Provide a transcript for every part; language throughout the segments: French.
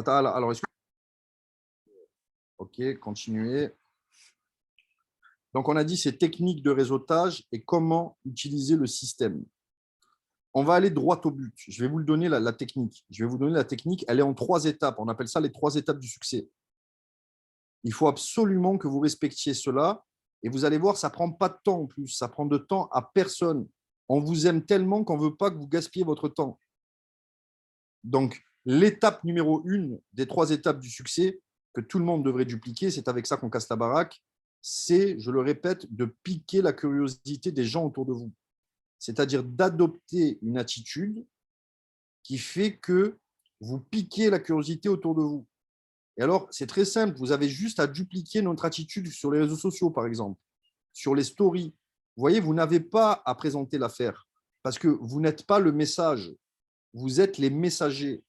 Attends, alors ok, continuez. Donc, on a dit ces techniques de réseautage et comment utiliser le système. On va aller droit au but. Je vais vous donner la technique. Je vais vous donner la technique. Elle est en 3 étapes. On appelle ça les 3 étapes du succès. Il faut absolument que vous respectiez cela. Et vous allez voir, ça ne prend pas de temps en plus. Ça prend de temps à personne. On vous aime tellement qu'on ne veut pas que vous gaspillez votre temps. Donc, l'étape numéro 1 des 3 étapes du succès que tout le monde devrait dupliquer, c'est avec ça qu'on casse la baraque, c'est, je le répète, de piquer la curiosité des gens autour de vous. C'est-à-dire d'adopter une attitude qui fait que vous piquez la curiosité autour de vous. Et alors, c'est très simple, vous avez juste à dupliquer notre attitude sur les réseaux sociaux, par exemple, sur les stories. Vous voyez, vous n'avez pas à présenter l'affaire parce que vous n'êtes pas le message, vous êtes les messagers.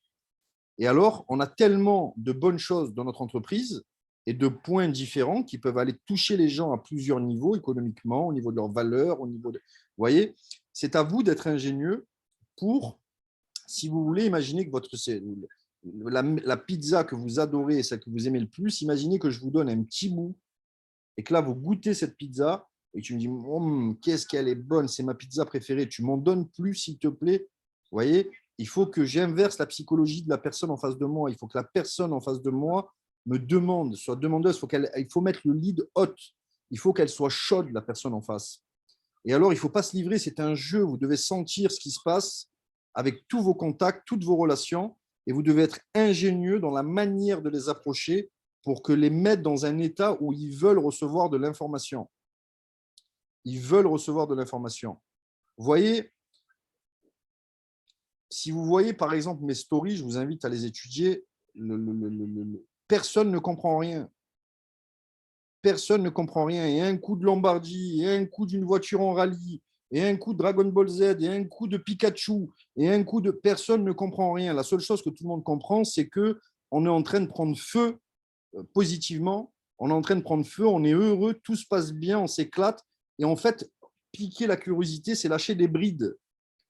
Et alors, on a tellement de bonnes choses dans notre entreprise et de points différents qui peuvent aller toucher les gens à plusieurs niveaux, économiquement, au niveau de leurs valeurs, au niveau de… Vous voyez, c'est à vous d'être ingénieux pour, si vous voulez, imaginer que votre… La pizza que vous adorez et celle que vous aimez le plus, imaginez que je vous donne un petit bout et que là, vous goûtez cette pizza et tu me dis, qu'est-ce qu'elle est bonne, c'est ma pizza préférée, tu m'en donnes plus, s'il te plaît. Vous voyez, il faut que j'inverse la psychologie de la personne en face de moi. Il faut que la personne en face de moi me demande, soit demandeuse. Il faut mettre le lead hot. Il faut qu'elle soit chaude, la personne en face. Et alors, il ne faut pas se livrer. C'est un jeu. Vous devez sentir ce qui se passe avec tous vos contacts, toutes vos relations. Et vous devez être ingénieux dans la manière de les approcher pour que les mettre dans un état où ils veulent recevoir de l'information. Ils veulent recevoir de l'information. Vous voyez, si vous voyez par exemple mes stories, je vous invite à les étudier. Personne ne comprend rien. Personne ne comprend rien. Et un coup de Lombardie, et un coup d'une voiture en rallye, et un coup de Dragon Ball Z, et un coup de Pikachu, et un coup de… Personne ne comprend rien. La seule chose que tout le monde comprend, c'est qu'on est en train de prendre feu positivement. On est en train de prendre feu, on est heureux, tout se passe bien, on s'éclate. Et en fait, piquer la curiosité, c'est lâcher des brides.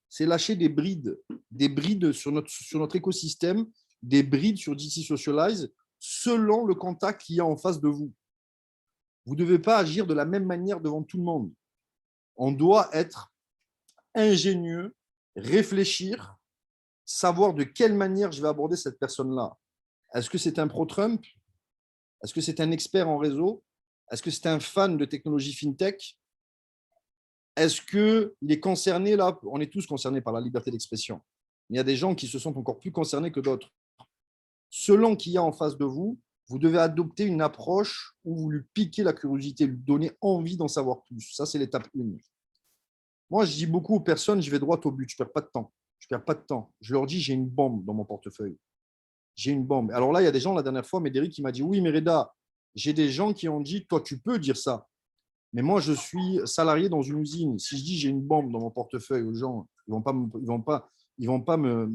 C'est lâcher des brides sur notre écosystème, des brides sur DC Socialize, selon le contact qu'il y a en face de vous. Vous ne devez pas agir de la même manière devant tout le monde. On doit être ingénieux, réfléchir, savoir de quelle manière je vais aborder cette personne-là. Est-ce que c'est un pro-Trump? Est-ce que c'est un expert en réseau? Est-ce que c'est un fan de technologie fintech? Est-ce qu'il est concerné là? On est tous concernés par la liberté d'expression. Il y a des gens qui se sont encore plus concernés que d'autres. Selon qui y a en face de vous, vous devez adopter une approche où vous lui piquez la curiosité, lui donnez envie d'en savoir plus. Ça, c'est l'étape 1. Moi, je dis beaucoup aux personnes, je vais droit au but, je ne perds pas de temps. Je perds pas de temps. Je leur dis, j'ai une bombe dans mon portefeuille. J'ai une bombe. Alors là, il y a des gens, la dernière fois, Médéric, qui m'a dit, oui, mais Reda, j'ai des gens qui ont dit, toi, tu peux dire ça. Mais moi, je suis salarié dans une usine. Si je dis j'ai une bombe dans mon portefeuille aux gens, ils vont pas me,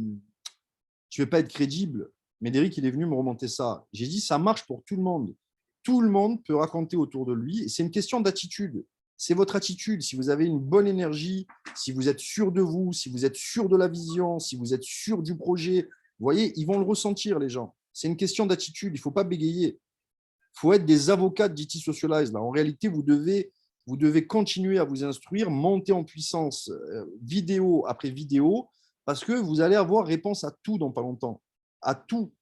je vais pas être crédible. Médéric, il est venu me remonter ça. J'ai dit ça marche pour tout le monde. Tout le monde peut raconter autour de lui. C'est une question d'attitude. C'est votre attitude. Si vous avez une bonne énergie, si vous êtes sûr de vous, si vous êtes sûr de la vision, si vous êtes sûr du projet, vous voyez, ils vont le ressentir, les gens. C'est une question d'attitude. Il ne faut pas bégayer. Il faut être des avocats d'IT Socialize. Là. En réalité, vous devez continuer à vous instruire, monter en puissance vidéo après vidéo, parce que vous allez avoir réponse à tout dans pas longtemps. À tout.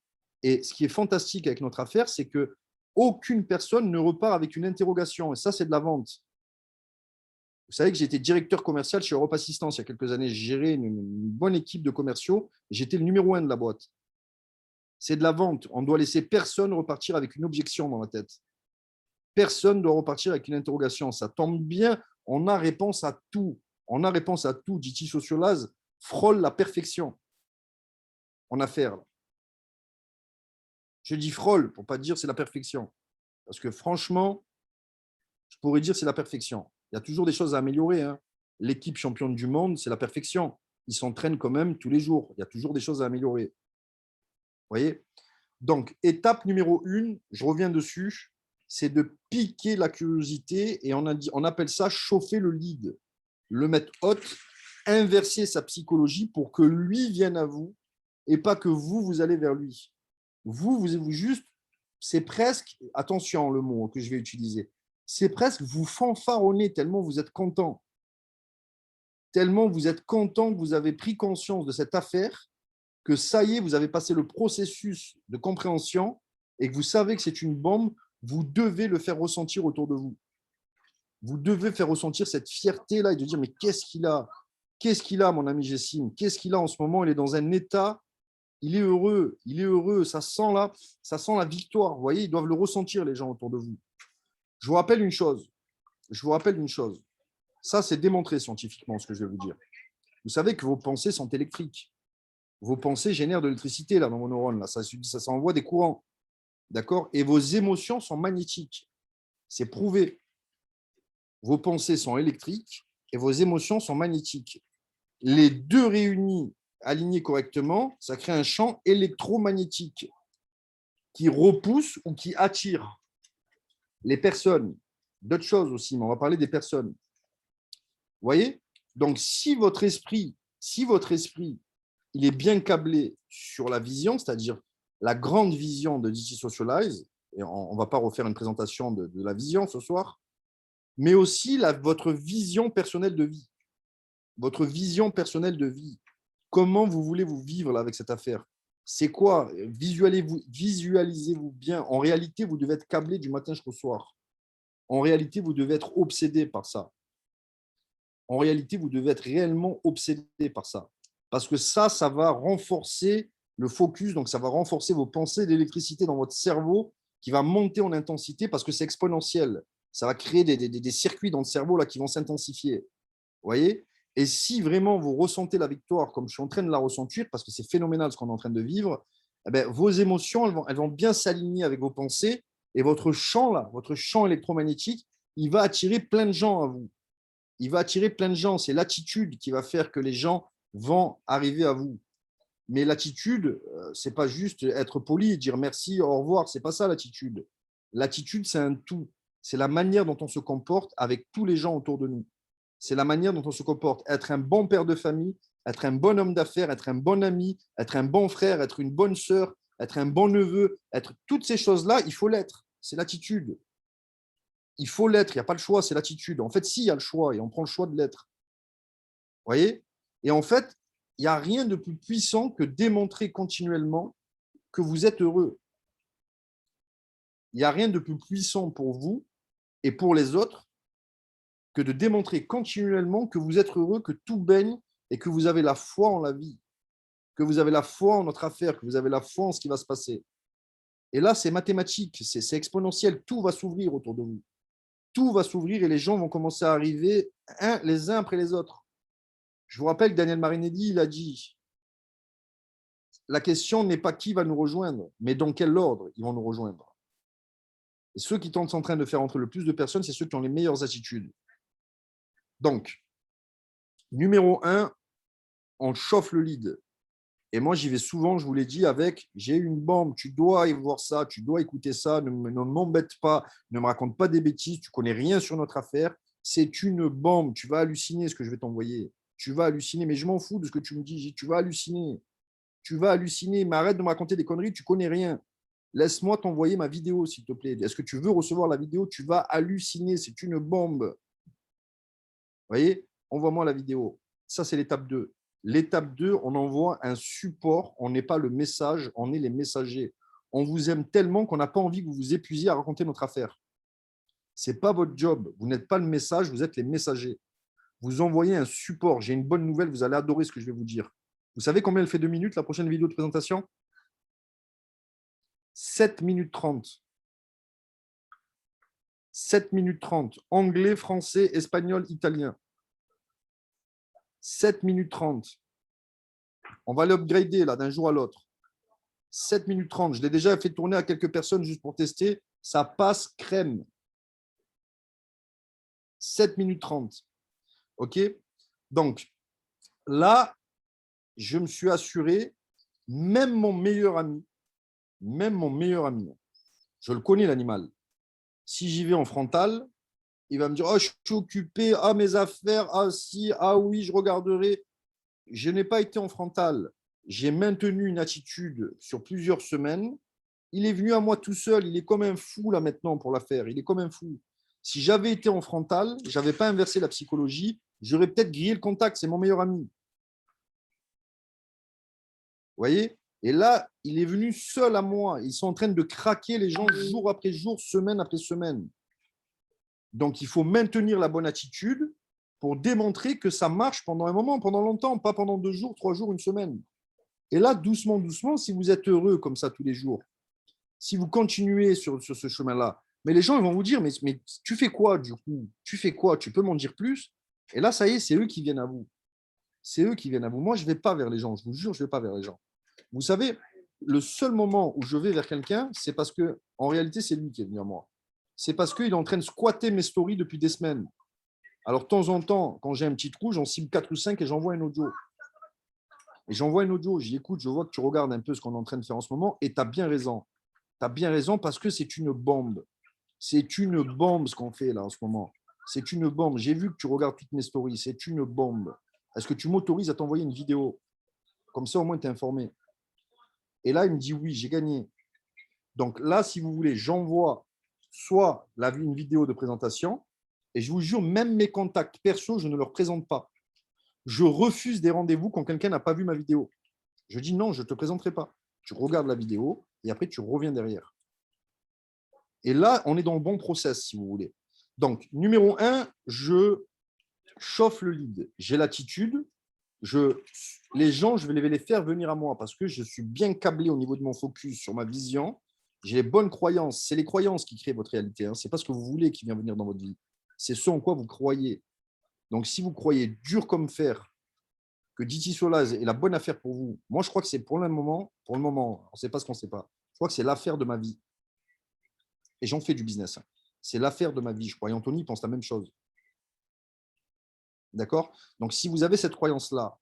Et ce qui est fantastique avec notre affaire, c'est que aucune personne ne repart avec une interrogation. Et ça, c'est de la vente. Vous savez que j'étais directeur commercial chez Europe Assistance il y a quelques années. J'ai géré une bonne équipe de commerciaux. J'étais le numéro 1 de la boîte. C'est de la vente. On doit laisser personne repartir avec une objection dans la tête. Personne ne doit repartir avec une interrogation. Ça tombe bien, on a réponse à tout. On a réponse à tout. GT Socialize frôle la perfection en affaires. Je dis frôle pour ne pas dire c'est la perfection. Parce que franchement, je pourrais dire c'est la perfection. Il y a toujours des choses à améliorer. Hein. L'équipe championne du monde, c'est la perfection. Ils s'entraînent quand même tous les jours. Il y a toujours des choses à améliorer. Vous voyez? Donc, étape numéro 1, je reviens dessus, c'est de piquer la curiosité et on appelle ça chauffer le lead, le mettre hot, inverser sa psychologie pour que lui vienne à vous et pas que vous allez vers lui. Vous juste, c'est presque, attention le mot que je vais utiliser, c'est presque vous fanfaronnez tellement vous êtes content. Tellement vous êtes content que vous avez pris conscience de cette affaire, que ça y est, vous avez passé le processus de compréhension et que vous savez que c'est une bombe, vous devez le faire ressentir autour de vous. Vous devez faire ressentir cette fierté-là et de dire, mais qu'est-ce qu'il a? Qu'est-ce qu'il a, mon ami Jessim? Qu'est-ce qu'il a en ce moment? Il est dans un état, il est heureux, ça sent la victoire. Vous voyez, ils doivent le ressentir, les gens autour de vous. Je vous rappelle une chose. Ça, c'est démontré scientifiquement, ce que je vais vous dire. Vous savez que vos pensées sont électriques. Vos pensées génèrent de l'électricité là, dans vos neurones. Là. Ça envoie des courants. D'accord? Et vos émotions sont magnétiques. C'est prouvé. Vos pensées sont électriques et vos émotions sont magnétiques. Les deux réunis, alignés correctement, ça crée un champ électromagnétique qui repousse ou qui attire les personnes. D'autres choses aussi, mais on va parler des personnes. Vous voyez? Donc, si votre esprit, il est bien câblé sur la vision, c'est-à-dire la grande vision de DC Socialize, et on ne va pas refaire une présentation de la vision ce soir, mais aussi votre vision personnelle de vie. Votre vision personnelle de vie. Comment vous voulez vous vivre là, avec cette affaire? C'est quoi? Visualisez-vous bien. En réalité, vous devez être câblé du matin jusqu'au soir. En réalité, vous devez être obsédé par ça. En réalité, vous devez être réellement obsédé par ça. Parce que ça va renforcer le focus, donc ça va renforcer vos pensées d'électricité dans votre cerveau qui va monter en intensité parce que c'est exponentiel. Ça va créer des circuits dans le cerveau là, qui vont s'intensifier. Vous voyez? Et si vraiment vous ressentez la victoire comme je suis en train de la ressentir, parce que c'est phénoménal ce qu'on est en train de vivre, eh bien, vos émotions, elles vont bien s'aligner avec vos pensées et votre champ, là, votre champ électromagnétique, il va attirer plein de gens à vous. Il va attirer plein de gens. C'est l'attitude qui va faire que les gens vont arriver à vous. Mais l'attitude, ce n'est pas juste être poli, dire merci, au revoir. Ce n'est pas ça l'attitude. L'attitude, c'est un tout. C'est la manière dont on se comporte avec tous les gens autour de nous. C'est la manière dont on se comporte. Être un bon père de famille, être un bon homme d'affaires, être un bon ami, être un bon frère, être une bonne sœur, être un bon neveu, être toutes ces choses-là, il faut l'être. C'est l'attitude. Il faut l'être, il n'y a pas le choix, c'est l'attitude. En fait, si, il y a le choix et on prend le choix de l'être. Vous voyez? Et en fait, il n'y a rien de plus puissant que démontrer continuellement que vous êtes heureux. Il n'y a rien de plus puissant pour vous et pour les autres que de démontrer continuellement que vous êtes heureux, que tout baigne et que vous avez la foi en la vie, que vous avez la foi en notre affaire, que vous avez la foi en ce qui va se passer. Et là, c'est mathématique, c'est exponentiel, tout va s'ouvrir autour de vous. Tout va s'ouvrir et les gens vont commencer à arriver les uns après les autres. Je vous rappelle que Daniel Marinetti, il a dit, la question n'est pas qui va nous rejoindre, mais dans quel ordre ils vont nous rejoindre. Et ceux qui sont en train de faire entrer le plus de personnes, c'est ceux qui ont les meilleures attitudes. Donc, numéro 1, on chauffe le lead. Et moi, j'y vais souvent, je vous l'ai dit, avec j'ai une bombe, tu dois y voir ça, tu dois écouter ça, ne m'embête pas, ne me raconte pas des bêtises, tu connais rien sur notre affaire. C'est une bombe, tu vas halluciner ce que je vais t'envoyer. Tu vas halluciner, mais je m'en fous de ce que tu me dis, tu vas halluciner. Tu vas halluciner, mais arrête de me raconter des conneries, tu connais rien. Laisse-moi t'envoyer ma vidéo, s'il te plaît. Est-ce que tu veux recevoir la vidéo? Tu vas halluciner, c'est une bombe. Vous voyez? Envoie-moi la vidéo. Ça, c'est l'étape 2. L'étape 2, on envoie un support. On n'est pas le message, on est les messagers. On vous aime tellement qu'on n'a pas envie que vous vous épuisiez à raconter notre affaire. Ce n'est pas votre job. Vous n'êtes pas le message, vous êtes les messagers. Vous envoyez un support. J'ai une bonne nouvelle, vous allez adorer ce que je vais vous dire. Vous savez combien elle fait 2 minutes, la prochaine vidéo de présentation? 7 minutes 30. 7 minutes 30. Anglais, français, espagnol, italien. 7 minutes 30. On va l'upgrader là d'un jour à l'autre. 7 minutes 30. Je l'ai déjà fait tourner à quelques personnes juste pour tester. Ça passe crème. 7 minutes 30. OK? Donc, là, je me suis assuré, même mon meilleur ami, je le connais l'animal. Si j'y vais en frontal, il va me dire, oh, je suis occupé, ah, mes affaires, ah, si, ah oui, je regarderai. Je n'ai pas été en frontal. J'ai maintenu une attitude sur plusieurs semaines Il est venu à moi tout seul. Il est comme un fou là maintenant pour la faire. Il est comme un fou. Si j'avais été en frontal, je n'avais pas inversé la psychologie, j'aurais peut-être grillé le contact. C'est mon meilleur ami. Vous voyez? Et là, il est venu seul à moi. Ils sont en train de craquer les gens jour après jour, semaine après semaine. Donc, il faut maintenir la bonne attitude pour démontrer que ça marche pendant un moment, pendant longtemps, pas pendant 2 jours, 3 jours, une semaine. Et là, doucement, doucement, si vous êtes heureux comme ça tous les jours, si vous continuez sur ce chemin-là, mais les gens ils vont vous dire, mais tu fais quoi du coup? Tu fais quoi? Tu peux m'en dire plus? Et là, ça y est, c'est eux qui viennent à vous. C'est eux qui viennent à vous. Moi, je ne vais pas vers les gens, je vous jure, je ne vais pas vers les gens. Vous savez, le seul moment où je vais vers quelqu'un, c'est parce que, en réalité, c'est lui qui est venu à moi. C'est parce qu'il est en train de squatter mes stories depuis des semaines. Alors, de temps en temps, quand j'ai un petit trou, j'en cible 4 ou 5 et j'envoie un audio. Et j'envoie un audio, j'y écoute, je vois que tu regardes un peu ce qu'on est en train de faire en ce moment et tu as bien raison. Tu as bien raison parce que c'est une bombe. C'est une bombe ce qu'on fait là en ce moment. C'est une bombe. J'ai vu que tu regardes toutes mes stories. C'est une bombe. Est-ce que tu m'autorises à t'envoyer une vidéo? Comme ça, au moins, tu es informé. Et là, il me dit oui, j'ai gagné. Donc là, si vous voulez, j'envoie soit une vidéo de présentation et je vous jure, même mes contacts perso, je ne leur présente pas. Je refuse des rendez-vous quand quelqu'un n'a pas vu ma vidéo. Je dis non, je ne te présenterai pas. Tu regardes la vidéo et après, tu reviens derrière. Et là, on est dans le bon process, si vous voulez. Donc, numéro 1, je chauffe le lead. J'ai l'attitude. Les gens, je vais les faire venir à moi parce que je suis bien câblé au niveau de mon focus sur ma vision. J'ai les bonnes croyances. C'est les croyances qui créent votre réalité. Ce n'est pas ce que vous voulez qui vient venir dans votre vie. C'est ce en quoi vous croyez. Donc, si vous croyez dur comme fer que Diti Solaz est la bonne affaire pour vous, moi, je crois que c'est pour le moment, on ne sait pas ce qu'on ne sait pas. Je crois que c'est l'affaire de ma vie. Et j'en fais du business. C'est l'affaire de ma vie, je crois. Et Anthony pense la même chose. D'accord? Donc, si vous avez cette croyance-là,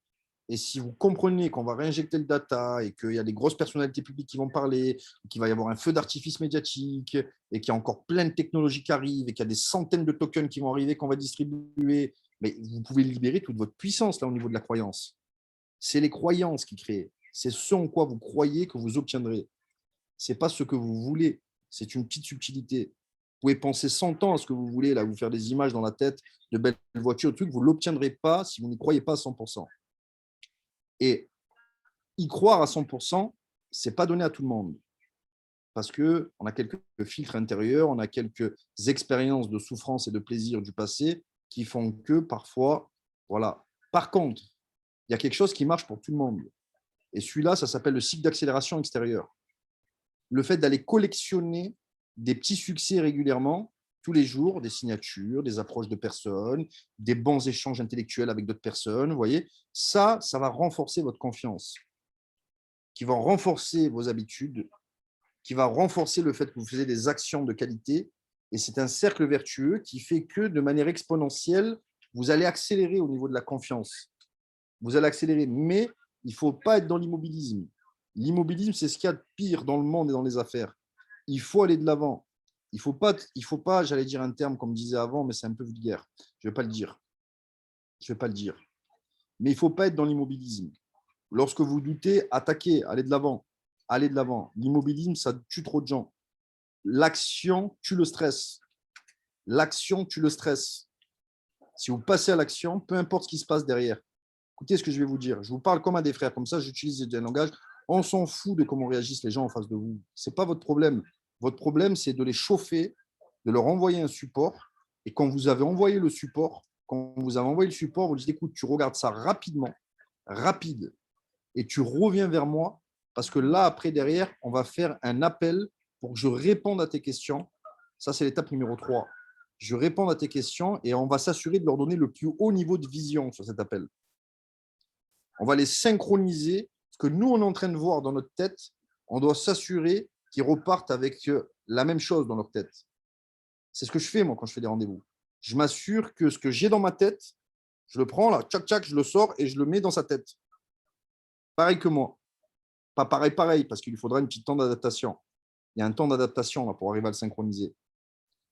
et si vous comprenez qu'on va réinjecter le data et qu'il y a des grosses personnalités publiques qui vont parler, qu'il va y avoir un feu d'artifice médiatique et qu'il y a encore plein de technologies qui arrivent et qu'il y a des centaines de tokens qui vont arriver, qu'on va distribuer, mais vous pouvez libérer toute votre puissance là au niveau de la croyance. C'est les croyances qui créent. C'est ce en quoi vous croyez que vous obtiendrez. Ce n'est pas ce que vous voulez. C'est une petite subtilité. Vous pouvez penser 100 ans à ce que vous voulez, là, vous faire des images dans la tête de belles voitures, de trucs, vous ne l'obtiendrez pas si vous n'y croyez pas à 100%. Et y croire à 100%, ce n'est pas donné à tout le monde. Parce qu'on a quelques filtres intérieurs, on a quelques expériences de souffrance et de plaisir du passé qui font que parfois, voilà. Par contre, il y a quelque chose qui marche pour tout le monde. Et celui-là, ça s'appelle le cycle d'accélération extérieure. Le fait d'aller collectionner des petits succès régulièrement, tous les jours, des signatures, des approches de personnes, des bons échanges intellectuels avec d'autres personnes, vous voyez, ça va renforcer votre confiance, qui va renforcer vos habitudes, qui va renforcer le fait que vous faisiez des actions de qualité. Et c'est un cercle vertueux qui fait que, de manière exponentielle, vous allez accélérer au niveau de la confiance. Vous allez accélérer, mais il ne faut pas être dans l'immobilisme. L'immobilisme, c'est ce qu'il y a de pire dans le monde et dans les affaires. Il faut aller de l'avant. Il ne faut pas, j'allais dire un terme comme je disais avant, mais c'est un peu vulgaire. Je ne vais pas le dire. Je ne vais pas le dire. Mais il ne faut pas être dans l'immobilisme. Lorsque vous doutez, attaquez, allez de l'avant. Allez de l'avant. L'immobilisme, ça tue trop de gens. L'action tue le stress. L'action tue le stress. Si vous passez à l'action, peu importe ce qui se passe derrière. Écoutez ce que je vais vous dire. Je vous parle comme à des frères. Comme ça, j'utilise un langage. On s'en fout de comment réagissent les gens en face de vous. Ce n'est pas votre problème. Votre problème, c'est de les chauffer, de leur envoyer un support. Et quand vous avez envoyé le support, vous dites, écoute, tu regardes ça rapidement, rapide, et tu reviens vers moi, parce que là, après, derrière, on va faire un appel pour que je réponde à tes questions. Ça, c'est l'étape numéro 3. Je réponds à tes questions et on va s'assurer de leur donner le plus haut niveau de vision sur cet appel. On va les synchroniser. Ce que nous, on est en train de voir dans notre tête, on doit s'assurer qu'ils repartent avec la même chose dans leur tête. C'est ce que je fais, moi, quand je fais des rendez-vous. Je m'assure que ce que j'ai dans ma tête, je le prends, là, tchac, tchac, je le sors et je le mets dans sa tête. Pareil que moi. Pas pareil, parce qu'il lui faudra une petite temps d'adaptation. Il y a un temps d'adaptation là, pour arriver à le synchroniser.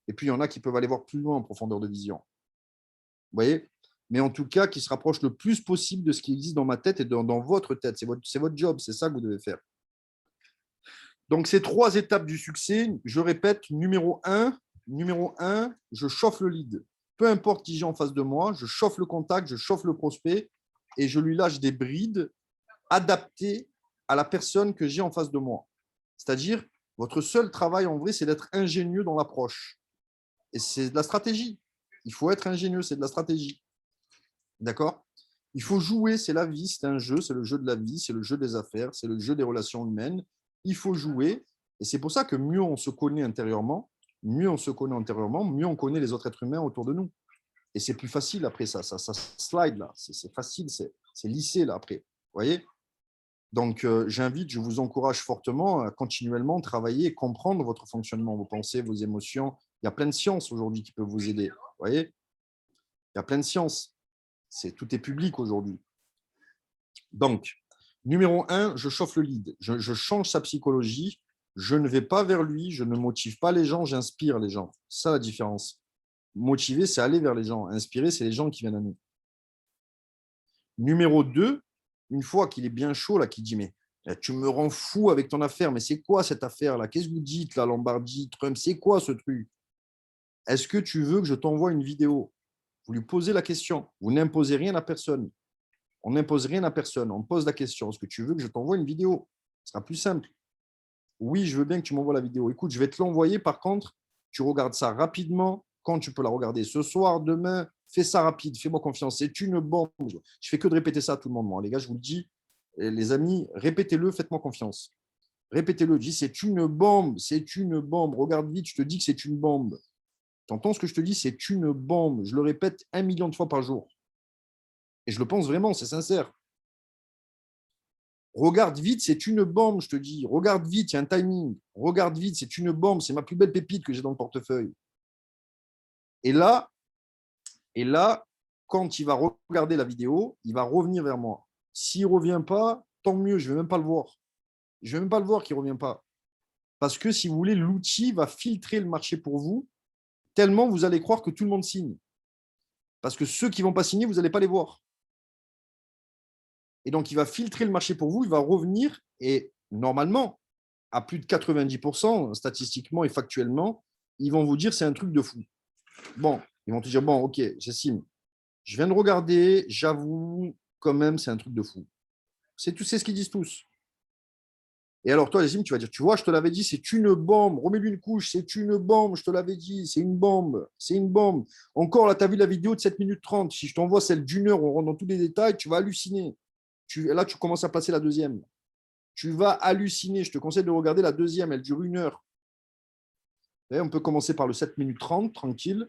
Et puis, il y en a qui peuvent aller voir plus loin en profondeur de vision. Vous voyez? Mais en tout cas, qui se rapproche le plus possible de ce qui existe dans ma tête et dans votre tête. C'est votre job, c'est ça que vous devez faire. Donc, ces 3 étapes du succès, je répète, numéro 1, je chauffe le lead. Peu importe qui j'ai en face de moi, je chauffe le contact, je chauffe le prospect et je lui lâche des brides adaptées à la personne que j'ai en face de moi. C'est-à-dire, votre seul travail en vrai, c'est d'être ingénieux dans l'approche. Et c'est de la stratégie. Il faut être ingénieux, c'est de la stratégie. D'accord? Il faut jouer, c'est la vie, c'est un jeu, c'est le jeu de la vie, c'est le jeu des affaires, c'est le jeu des relations humaines. Il faut jouer. Et c'est pour ça que mieux on se connaît intérieurement, mieux on connaît les autres êtres humains autour de nous. Et c'est plus facile après ça slide là, c'est facile, c'est lissé là après. Vous voyez? Donc, j'invite, je vous encourage fortement à continuellement travailler et comprendre votre fonctionnement, vos pensées, vos émotions. Il y a plein de sciences aujourd'hui qui peuvent vous aider. Vous voyez? Il y a plein de sciences. Tout est public aujourd'hui. Donc, numéro 1, je chauffe le lead. Je change sa psychologie. Je ne vais pas vers lui. Je ne motive pas les gens. J'inspire les gens. C'est ça la différence. Motiver, c'est aller vers les gens. Inspirer, c'est les gens qui viennent à nous. Numéro 2, une fois qu'il est bien chaud, là, qui dit, mais tu me rends fou avec ton affaire. Mais c'est quoi cette affaire-là? Qu'est-ce que vous dites, là, Lombardie, Trump? C'est quoi ce truc? Est-ce que tu veux que je t'envoie une vidéo? Vous lui posez la question. Vous n'imposez rien à personne. On n'impose rien à personne. On pose la question. Est-ce que tu veux que je t'envoie une vidéo? Ce sera plus simple. Oui, je veux bien que tu m'envoies la vidéo. Écoute, je vais te l'envoyer. Par contre, tu regardes ça rapidement. Quand tu peux la regarder ce soir, demain, fais ça rapide. Fais-moi confiance. C'est une bombe. Je fais que de répéter ça à tout le monde. Moi. Les gars, je vous le dis, les amis, répétez-le. Faites-moi confiance. Répétez-le. Je dis, c'est une bombe. C'est une bombe. Regarde vite. Je te dis que c'est une bombe. Tu entends ce que je te dis? C'est une bombe. Je le répète 1 million de fois par jour. Et je le pense vraiment, c'est sincère. Regarde vite, c'est une bombe, je te dis. Regarde vite, il y a un timing. Regarde vite, c'est une bombe, c'est ma plus belle pépite que j'ai dans le portefeuille. Et là, quand il va regarder la vidéo, il va revenir vers moi. S'il ne revient pas, tant mieux, je ne vais même pas le voir. Je ne vais même pas le voir qu'il ne revient pas. Parce que si vous voulez, l'outil va filtrer le marché pour vous, tellement vous allez croire que tout le monde signe. Parce que ceux qui ne vont pas signer, vous n'allez pas les voir. Et donc, il va filtrer le marché pour vous, il va revenir et normalement, à plus de 90%, statistiquement et factuellement, ils vont vous dire c'est un truc de fou. Bon, ils vont te dire, bon, ok, j'estime. Je viens de regarder, j'avoue, quand même, c'est un truc de fou. C'est tout, c'est ce qu'ils disent tous. Et alors, toi, Yacine, tu vas dire, tu vois, je te l'avais dit, c'est une bombe. Remets-lui une couche, c'est une bombe, je te l'avais dit, c'est une bombe. C'est une bombe. Encore, là, tu as vu la vidéo de 7 minutes 30. Si je t'envoie celle d'une heure, on rentre dans tous les détails, tu vas halluciner. Là, tu commences à placer la deuxième. Tu vas halluciner. Je te conseille de regarder la deuxième. Elle dure 1 heure. On peut commencer par le 7 minutes 30, tranquille.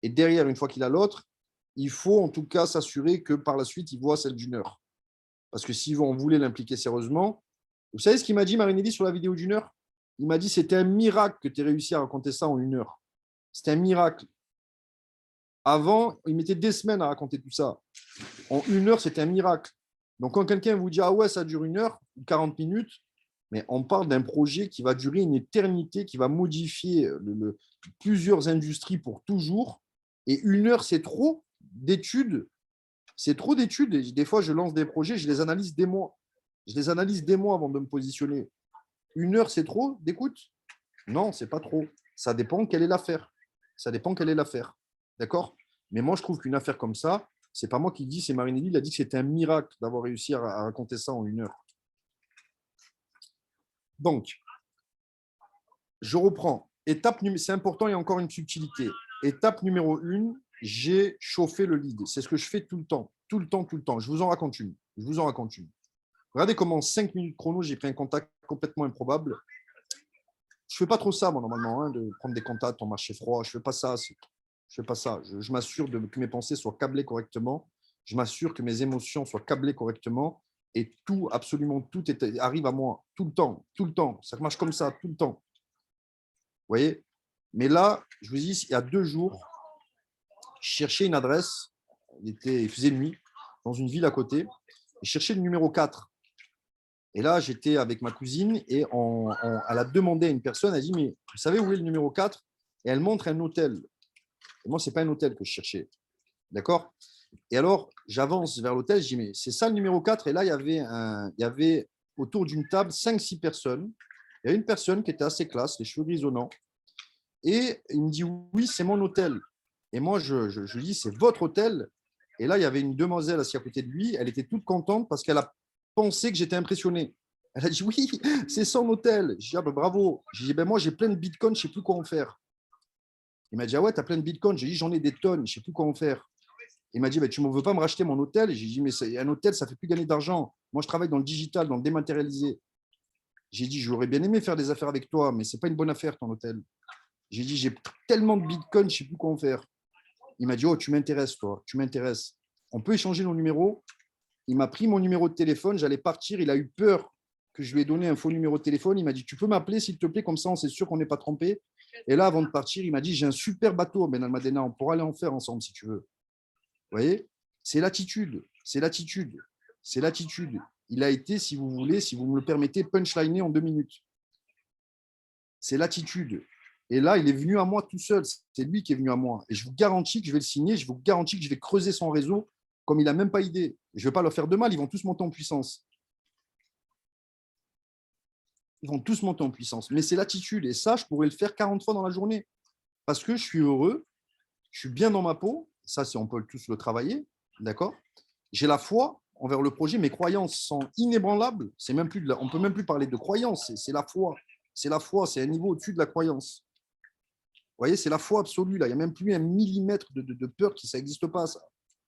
Et derrière, une fois qu'il a l'autre, il faut en tout cas s'assurer que par la suite, il voit celle d'1 heure. Parce que si on voulait l'impliquer sérieusement, vous savez ce qu'il m'a dit, Marinelli, sur la vidéo d'1 heure? Il m'a dit c'était un miracle que tu aies réussi à raconter ça en 1 heure. C'était un miracle. Avant, il mettait des semaines à raconter tout ça. En 1 heure, c'était un miracle. Donc, quand quelqu'un vous dit ah ouais, ça dure 1 heure ou 40 minutes, mais on parle d'un projet qui va durer une éternité, qui va modifier plusieurs industries pour toujours. Et 1 heure, c'est trop d'études. C'est trop d'études. Et des fois, je lance des projets, je les analyse des mois. Je les analyse des mois avant de me positionner. 1 heure, c'est trop d'écoute? Non, c'est pas trop. Ça dépend quelle est l'affaire. Ça dépend quelle est l'affaire. D'accord? Mais moi, je trouve qu'une affaire comme ça, c'est pas moi qui le dis, c'est Marinelli. Il a dit que c'était un miracle d'avoir réussi à raconter ça en 1 heure. Donc, je reprends. C'est important, il y a encore une subtilité. Étape numéro 1, j'ai chauffé le lead. C'est ce que je fais tout le temps. Tout le temps, tout le temps. Je vous en raconte une. Regardez comment en 5 minutes chrono, j'ai pris un contact complètement improbable. Je ne fais pas trop ça, moi, normalement, de prendre des contacts en marché froid. Je ne fais pas ça. Je fais pas ça. Je m'assure que mes pensées soient câblées correctement. Je m'assure que mes émotions soient câblées correctement. Et tout, absolument tout arrive à moi. Tout le temps. Tout le temps. Ça marche comme ça, tout le temps. Vous voyez? Mais là, je vous dis, il y a 2 jours, je cherchais une adresse. Il faisait nuit dans une ville à côté. Je cherchais le numéro 4. Et là, j'étais avec ma cousine et elle a demandé à une personne, elle a dit, mais vous savez où est le numéro 4? Et elle montre un hôtel. Et moi, ce n'est pas un hôtel que je cherchais. D'accord? Et alors, j'avance vers l'hôtel, je dis, mais c'est ça le numéro 4? Et là, il y avait autour d'une table 5-6 personnes. Il y a une personne qui était assez classe, les cheveux grisonnants, et il me dit oui, c'est mon hôtel. Et moi, je lui dis c'est votre hôtel. Et là, il y avait une demoiselle assise à côté de lui. Elle était toute contente parce qu'elle a pensé que j'étais impressionné. Elle a dit oui, c'est son hôtel. J'ai dit ah ben, bravo. J'ai dit ben, moi, j'ai plein de bitcoins, je ne sais plus quoi en faire. Il m'a dit ah ouais, tu as plein de bitcoins. J'ai dit j'en ai des tonnes, je ne sais plus quoi en faire. Il m'a dit ben, tu ne veux pas me racheter mon hôtel. J'ai dit mais un hôtel, ça ne fait plus gagner d'argent. Moi, je travaille dans le digital, dans le dématérialisé. J'ai dit j'aurais bien aimé faire des affaires avec toi, mais ce n'est pas une bonne affaire ton hôtel. J'ai dit j'ai tellement de bitcoins, je ne sais plus quoi en faire. Il m'a dit oh, tu m'intéresses, toi, tu m'intéresses. On peut échanger nos numéros. Il m'a pris mon numéro de téléphone, j'allais partir. Il a eu peur que je lui ai donné un faux numéro de téléphone. Il m'a dit tu peux m'appeler s'il te plaît, comme ça on s'est sûr qu'on n'est pas trompé. Et là, avant de partir, il m'a dit j'ai un super bateau, Ben Almadena, on pourra aller en faire ensemble si tu veux. Vous voyez, c'est l'attitude, c'est l'attitude, c'est l'attitude. Il a été, si vous voulez, si vous me le permettez, punchliné en 2 minutes. C'est l'attitude. Et là, il est venu à moi tout seul. C'est lui qui est venu à moi. Et je vous garantis que je vais le signer. Je vous garantis que je vais creuser son réseau comme il n'a même pas idée. Je ne vais pas leur faire de mal. Ils vont tous monter en puissance. Ils vont tous monter en puissance. Mais c'est l'attitude. Et ça, je pourrais le faire 40 fois dans la journée. Parce que je suis heureux. Je suis bien dans ma peau. Ça, on peut tous le travailler. D'accord ? J'ai la foi envers le projet. Mes croyances sont inébranlables. On ne peut même plus parler de croyances. C'est la foi. C'est la foi. C'est un niveau au-dessus de la croyance. Vous voyez, c'est la foi absolue. Là. Il n'y a même plus un millimètre de peur. Ça n'existe pas, ça.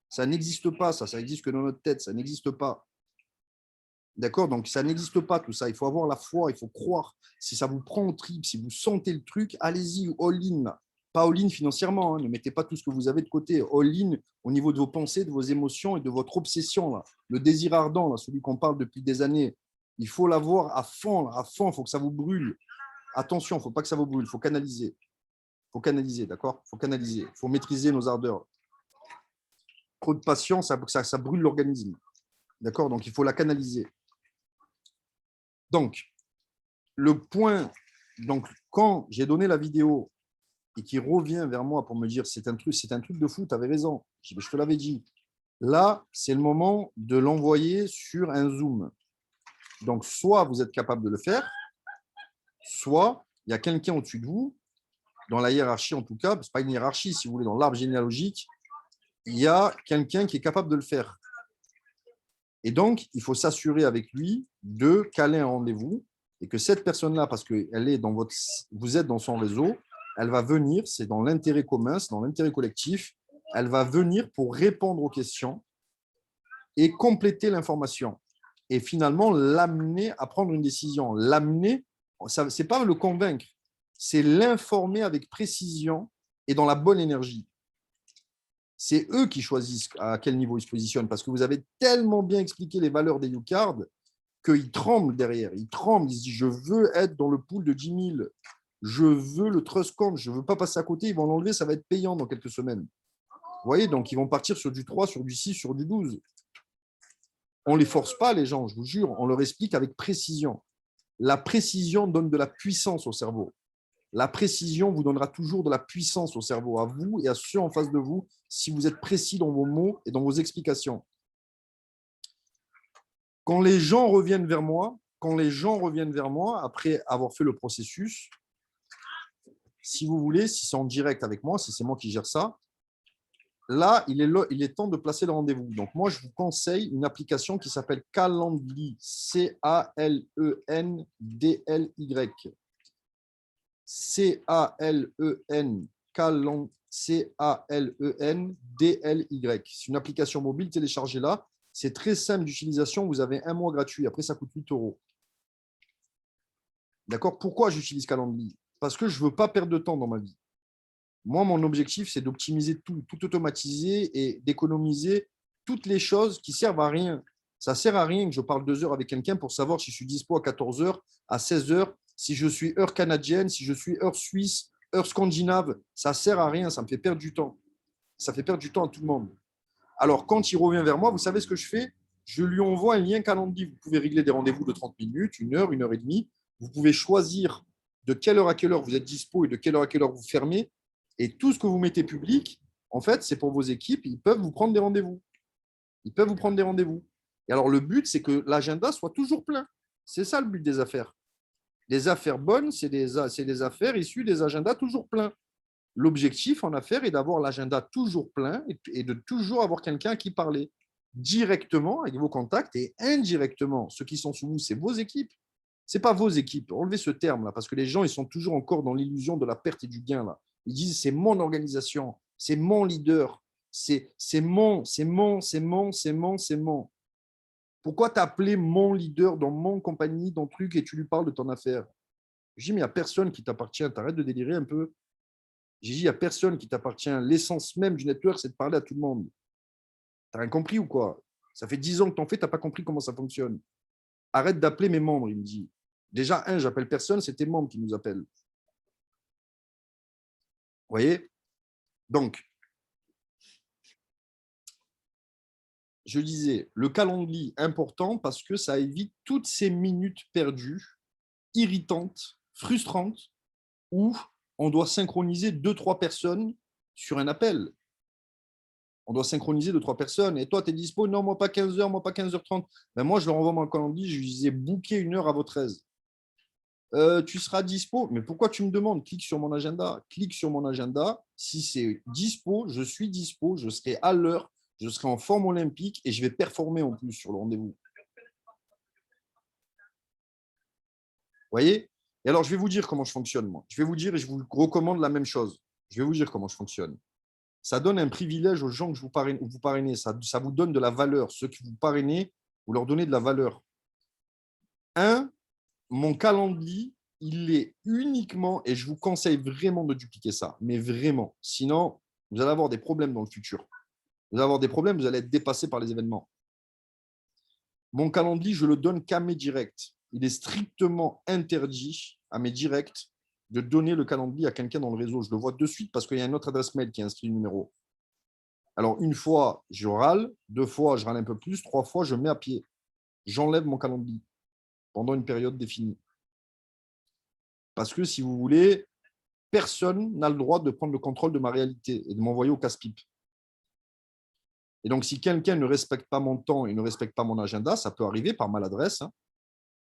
Ça n'existe pas, ça. Ça n'existe que dans notre tête. Ça n'existe pas. D'accord? Donc, ça n'existe pas, tout ça. Il faut avoir la foi. Il faut croire. Si ça vous prend au trip, si vous sentez le truc, allez-y, all-in. Pas all-in financièrement. Hein. Ne mettez pas tout ce que vous avez de côté. All-in au niveau de vos pensées, de vos émotions et de votre obsession. Là. Le désir ardent, là, celui qu'on parle depuis des années. Il faut l'avoir à fond. Là, à fond. Il faut que ça vous brûle. Attention, il ne faut pas que ça vous brûle. Il faut canaliser. Il faut canaliser, d'accord? Il faut canaliser. Il faut maîtriser nos ardeurs. Trop de patience, ça brûle l'organisme. D'accord? Donc, il faut la canaliser. Donc, le point, donc, quand j'ai donné la vidéo et qu'il revient vers moi pour me dire c'est un truc de fou, tu avais raison. Je te l'avais dit. Là, c'est le moment de l'envoyer sur un Zoom. Donc, soit vous êtes capable de le faire, soit il y a quelqu'un au-dessus de vous, dans la hiérarchie en tout cas, ce n'est pas une hiérarchie, si vous voulez, dans l'arbre généalogique, il y a quelqu'un qui est capable de le faire. Et donc, il faut s'assurer avec lui de caler un rendez-vous et que cette personne-là, parce que vous êtes dans son réseau, elle va venir, c'est dans l'intérêt commun, c'est dans l'intérêt collectif, elle va venir pour répondre aux questions et compléter l'information. Et finalement, l'amener à prendre une décision. L'amener, ce n'est pas le convaincre, c'est l'informer avec précision et dans la bonne énergie. C'est eux qui choisissent à quel niveau ils se positionnent parce que vous avez tellement bien expliqué les valeurs des U-Cards qu'ils tremblent derrière. Ils tremblent, ils se disent je veux être dans le pool de 10 000, je veux le trust compte, je ne veux pas passer à côté, ils vont l'enlever, ça va être payant dans quelques semaines. Vous voyez, donc ils vont partir sur du 3, sur du 6, sur du 12. On ne les force pas, les gens, je vous jure, on leur explique avec précision. La précision donne de la puissance au cerveau. La précision vous donnera toujours de la puissance au cerveau, à vous et à ceux en face de vous, si vous êtes précis dans vos mots et dans vos explications. Quand les gens reviennent vers moi, après avoir fait le processus, si vous voulez, si c'est en direct avec moi, si c'est moi qui gère ça, là, il est temps de placer le rendez-vous. Donc, moi, je vous conseille une application qui s'appelle Calendly, Calendly. Calendly. C'est une application mobile, téléchargez-la. C'est très simple d'utilisation. Vous avez 1 mois gratuit. Après, ça coûte 8 €. D'accord? Pourquoi j'utilise Calendly? Parce que je ne veux pas perdre de temps dans ma vie. Moi, mon objectif, c'est d'optimiser tout automatiser et d'économiser toutes les choses qui servent à rien. Ça ne sert à rien que je parle 2 heures avec quelqu'un pour savoir si je suis dispo à 14 heures, à 16 heures, si je suis heure canadienne, si je suis heure suisse, heure scandinave. Ça ne sert à rien, ça me fait perdre du temps. Ça fait perdre du temps à tout le monde. Alors, quand il revient vers moi, vous savez ce que je fais? Je lui envoie un lien Calendly. Vous pouvez régler des rendez-vous de 30 minutes, 1 heure, 1 heure et demie. Vous pouvez choisir de quelle heure à quelle heure vous êtes dispo et de quelle heure à quelle heure vous fermez. Et tout ce que vous mettez public, en fait, c'est pour vos équipes. Ils peuvent vous prendre des rendez-vous. Et alors, le but, c'est que l'agenda soit toujours plein. C'est ça le but des affaires. Les affaires bonnes, c'est des affaires issues des agendas toujours pleins. L'objectif en affaires est d'avoir l'agenda toujours plein et de toujours avoir quelqu'un à qui parler directement avec vos contacts et indirectement. Ceux qui sont sous vous, c'est vos équipes. Ce n'est pas vos équipes. Enlevez ce terme-là parce que les gens, ils sont toujours encore dans l'illusion de la perte et du gain. Là. Ils disent, c'est mon organisation, c'est mon leader, c'est mon, c'est mon, c'est mon, c'est mon, c'est mon. Pourquoi t'appeler mon leader dans mon compagnie, dans truc, et tu lui parles de ton affaire? Je dis, mais il n'y a personne qui t'appartient. T'arrêtes de délirer un peu. J'ai dit, il n'y a personne qui t'appartient. L'essence même du network, c'est de parler à tout le monde. T'as rien compris ou quoi? Ça fait 10 ans que t'en fais, t'as pas compris comment ça fonctionne. Arrête d'appeler mes membres, il me dit. Déjà, j'appelle personne, c'est tes membres qui nous appellent. Vous voyez? Donc, je disais, le calendrier important parce que ça évite toutes ces minutes perdues, irritantes, frustrantes, où on doit synchroniser 2-3 personnes sur un appel. On doit synchroniser 2-3 personnes. Et toi, tu es dispo? Non, moi pas 15h, moi pas 15h30. Ben moi, je leur envoie mon calendrier, je lui disais, booker une heure à votre aise. Tu seras dispo. Mais pourquoi tu me demandes? Clique sur mon agenda. Clique sur mon agenda. Si c'est dispo, je suis dispo, je serai à l'heure, je serai en forme olympique et je vais performer en plus sur le rendez-vous. Vous voyez? Et alors, je vais vous dire comment je fonctionne, moi. Je vais vous dire et je vous recommande la même chose. Je vais vous dire comment je fonctionne. Ça donne un privilège aux gens que vous parrainez. Ça vous donne de la valeur. Ceux qui vous parrainez, vous leur donnez de la valeur. Mon calendrier, il est uniquement, et je vous conseille vraiment de dupliquer ça, mais vraiment. Sinon, vous allez avoir des problèmes dans le futur. Vous allez avoir des problèmes, vous allez être dépassé par les événements. Mon calendrier, je le donne qu'à mes directs. Il est strictement interdit à mes directs de donner le calendrier à quelqu'un dans le réseau. Je le vois de suite parce qu'il y a une autre adresse mail qui inscrit le numéro. Alors, une fois, je râle. 2 fois, je râle un peu plus. 3 fois, je mets à pied. J'enlève mon calendrier pendant une période définie. Parce que, si vous voulez, personne n'a le droit de prendre le contrôle de ma réalité et de m'envoyer au casse-pipe. Et donc, si quelqu'un ne respecte pas mon temps et ne respecte pas mon agenda, ça peut arriver par maladresse.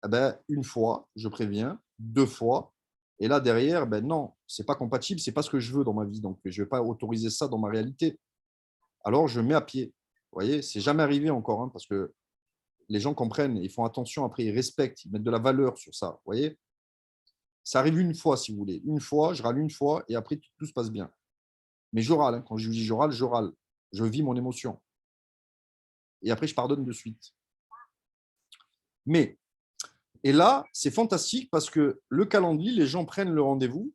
Eh ben, une fois, je préviens. 2 fois. Et là, derrière, ben non, ce n'est pas compatible, ce n'est pas ce que je veux dans ma vie. Donc, je ne vais pas autoriser ça dans ma réalité. Alors, je mets à pied. Vous voyez, c'est jamais arrivé encore, parce que les gens comprennent, ils font attention, après, ils respectent, ils mettent de la valeur sur ça. Vous voyez, ça arrive une fois, si vous voulez. Une fois, je râle une fois, et après, tout se passe bien. Mais je râle. Quand je dis je râle, je râle. Je vis mon émotion. Et après, je pardonne de suite. Mais, et là, c'est fantastique parce que le calendrier, les gens prennent le rendez-vous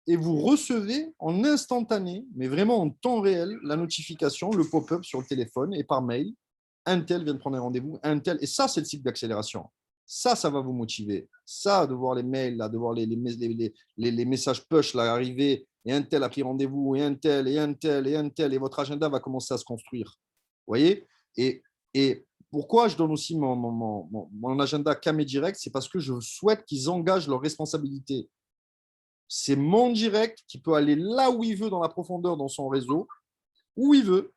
et vous recevez en instantané, mais vraiment en temps réel, la notification, le pop-up sur le téléphone et par mail. Un tel vient de prendre un rendez-vous, un tel. Et ça, c'est le cycle d'accélération. Ça va vous motiver. Ça, de voir les mails, là, de voir les messages push là, arriver, et un tel a pris rendez-vous, et un tel, et un tel, et un tel, et votre agenda va commencer à se construire. Vous voyez? Et pourquoi je donne aussi mon agenda qu'à mes directs, c'est parce que je souhaite qu'ils engagent leurs responsabilités. C'est mon direct qui peut aller là où il veut dans la profondeur dans son réseau, où il veut,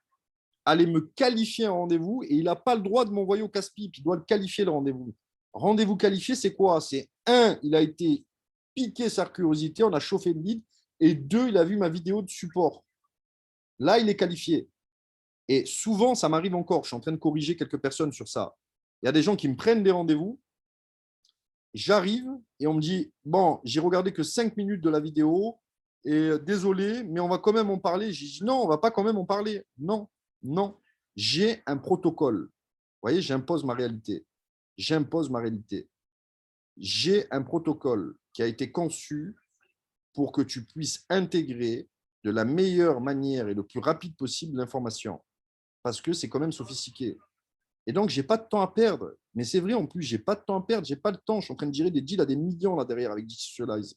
aller me qualifier un rendez-vous et il n'a pas le droit de m'envoyer au casse-pipe, il doit le qualifier le rendez-vous. Rendez-vous qualifié, c'est quoi? C'est un, il a été piqué sa curiosité, on a chauffé le lead, et 2, il a vu ma vidéo de support. Là, il est qualifié. Et souvent, ça m'arrive encore, je suis en train de corriger quelques personnes sur ça. Il y a des gens qui me prennent des rendez-vous, j'arrive et on me dit, bon, j'ai regardé que 5 minutes de la vidéo et désolé, mais on va quand même en parler. J'ai dit, non, on ne va pas quand même en parler. Non, non, j'ai un protocole. Vous voyez, j'impose ma réalité. J'impose ma réalité. J'ai un protocole qui a été conçu pour que tu puisses intégrer de la meilleure manière et le plus rapide possible l'information. Parce que c'est quand même sophistiqué. Et donc, je n'ai pas de temps à perdre. Mais c'est vrai, en plus, je n'ai pas de temps à perdre. Je n'ai pas le temps. Je suis en train de gérer des deals à des millions là derrière avec Digitalize.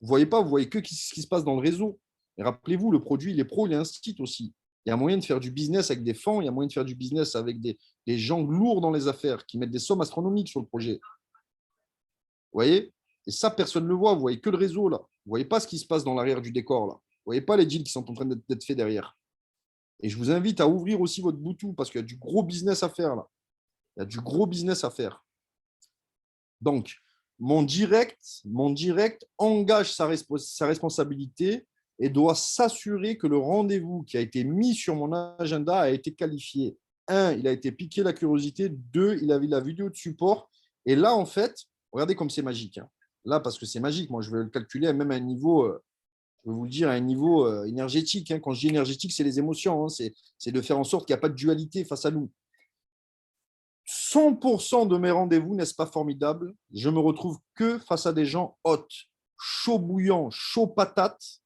Vous ne voyez pas, vous voyez que ce qui se passe dans le réseau. Et rappelez-vous, le produit, il est pro, il est instit aussi. Il y a moyen de faire du business avec des fonds, il y a moyen de faire du business avec des gens lourds dans les affaires qui mettent des sommes astronomiques sur le projet. Vous voyez? Et ça, personne ne le voit. Vous voyez que le réseau là. Vous ne voyez pas ce qui se passe dans l'arrière du décor là. Vous ne voyez pas les deals qui sont en train d'être faits derrière. Et je vous invite à ouvrir aussi votre Boutou parce qu'il y a du gros business à faire là. Il y a du gros business à faire. Donc, Mon direct engage sa responsabilité et doit s'assurer que le rendez-vous qui a été mis sur mon agenda a été qualifié. Un, il a été piqué la curiosité. Deux, il a vu la vidéo de support. Et là, en fait, regardez comme c'est magique, hein. Là, parce que c'est magique, moi, je vais le calculer même à un niveau, je vais vous le dire, à un niveau énergétique, hein. Quand je dis énergétique, c'est les émotions, hein. C'est de faire en sorte qu'il n'y a pas de dualité face à nous. 100% de mes rendez-vous, n'est-ce pas formidable? Je me retrouve que face à des gens hot, chaud bouillant, chaud patate,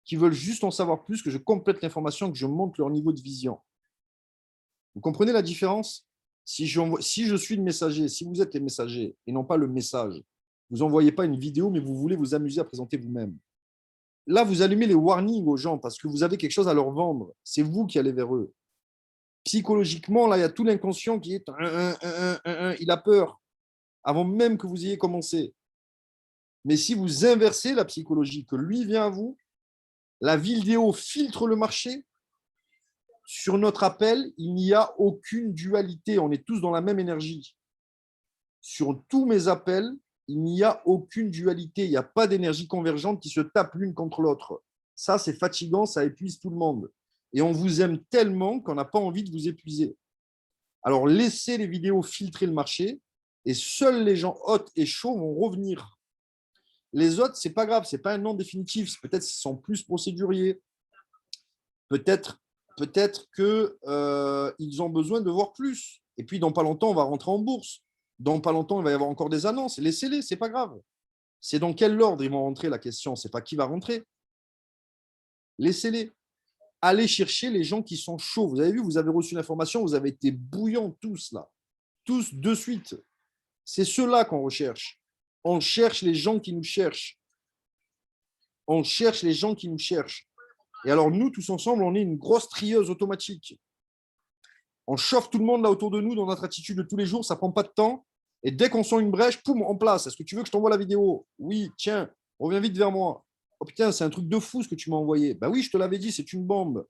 qui veulent juste en savoir plus, que je complète l'information, que je monte leur niveau de vision. Vous comprenez la différence? Si je suis le messager, si vous êtes les messagers et non pas le message, vous n'envoyez pas une vidéo, mais vous voulez vous amuser à présenter vous-même. Là, vous allumez les warnings aux gens parce que vous avez quelque chose à leur vendre. C'est vous qui allez vers eux. Psychologiquement, là, il y a tout l'inconscient qui est il a peur avant même que vous ayez commencé. Mais si vous inversez la psychologie, que lui vient à vous, la vidéo filtre le marché. Sur notre appel, il n'y a aucune dualité. On est tous dans la même énergie. Sur tous mes appels, il n'y a aucune dualité. Il n'y a pas d'énergie convergente qui se tape l'une contre l'autre. Ça, c'est fatigant, ça épuise tout le monde. Et on vous aime tellement qu'on n'a pas envie de vous épuiser. Alors, laissez les vidéos filtrer le marché et seuls les gens hot et chauds vont revenir. Les autres, ce n'est pas grave, ce n'est pas un nom définitif. Peut-être qu'ils sont plus procéduriers. Peut-être qu'ils ont besoin de voir plus. Et puis, dans pas longtemps, on va rentrer en bourse. Dans pas longtemps, il va y avoir encore des annonces. Laissez-les, ce n'est pas grave. C'est dans quel ordre ils vont rentrer, la question. Ce n'est pas qui va rentrer. Laissez-les. Allez chercher les gens qui sont chauds. Vous avez vu, vous avez reçu l'information, vous avez été bouillants tous là. Tous de suite. C'est ceux-là qu'on recherche. On cherche les gens qui nous cherchent. On cherche les gens qui nous cherchent. Et alors, nous, tous ensemble, on est une grosse trieuse automatique. On chauffe tout le monde là autour de nous dans notre attitude de tous les jours, ça ne prend pas de temps. Et dès qu'on sent une brèche, poum, en place. Est-ce que tu veux que je t'envoie la vidéo? Oui, tiens, reviens vite vers moi. Oh putain, c'est un truc de fou ce que tu m'as envoyé. Ben oui, je te l'avais dit, c'est une bombe.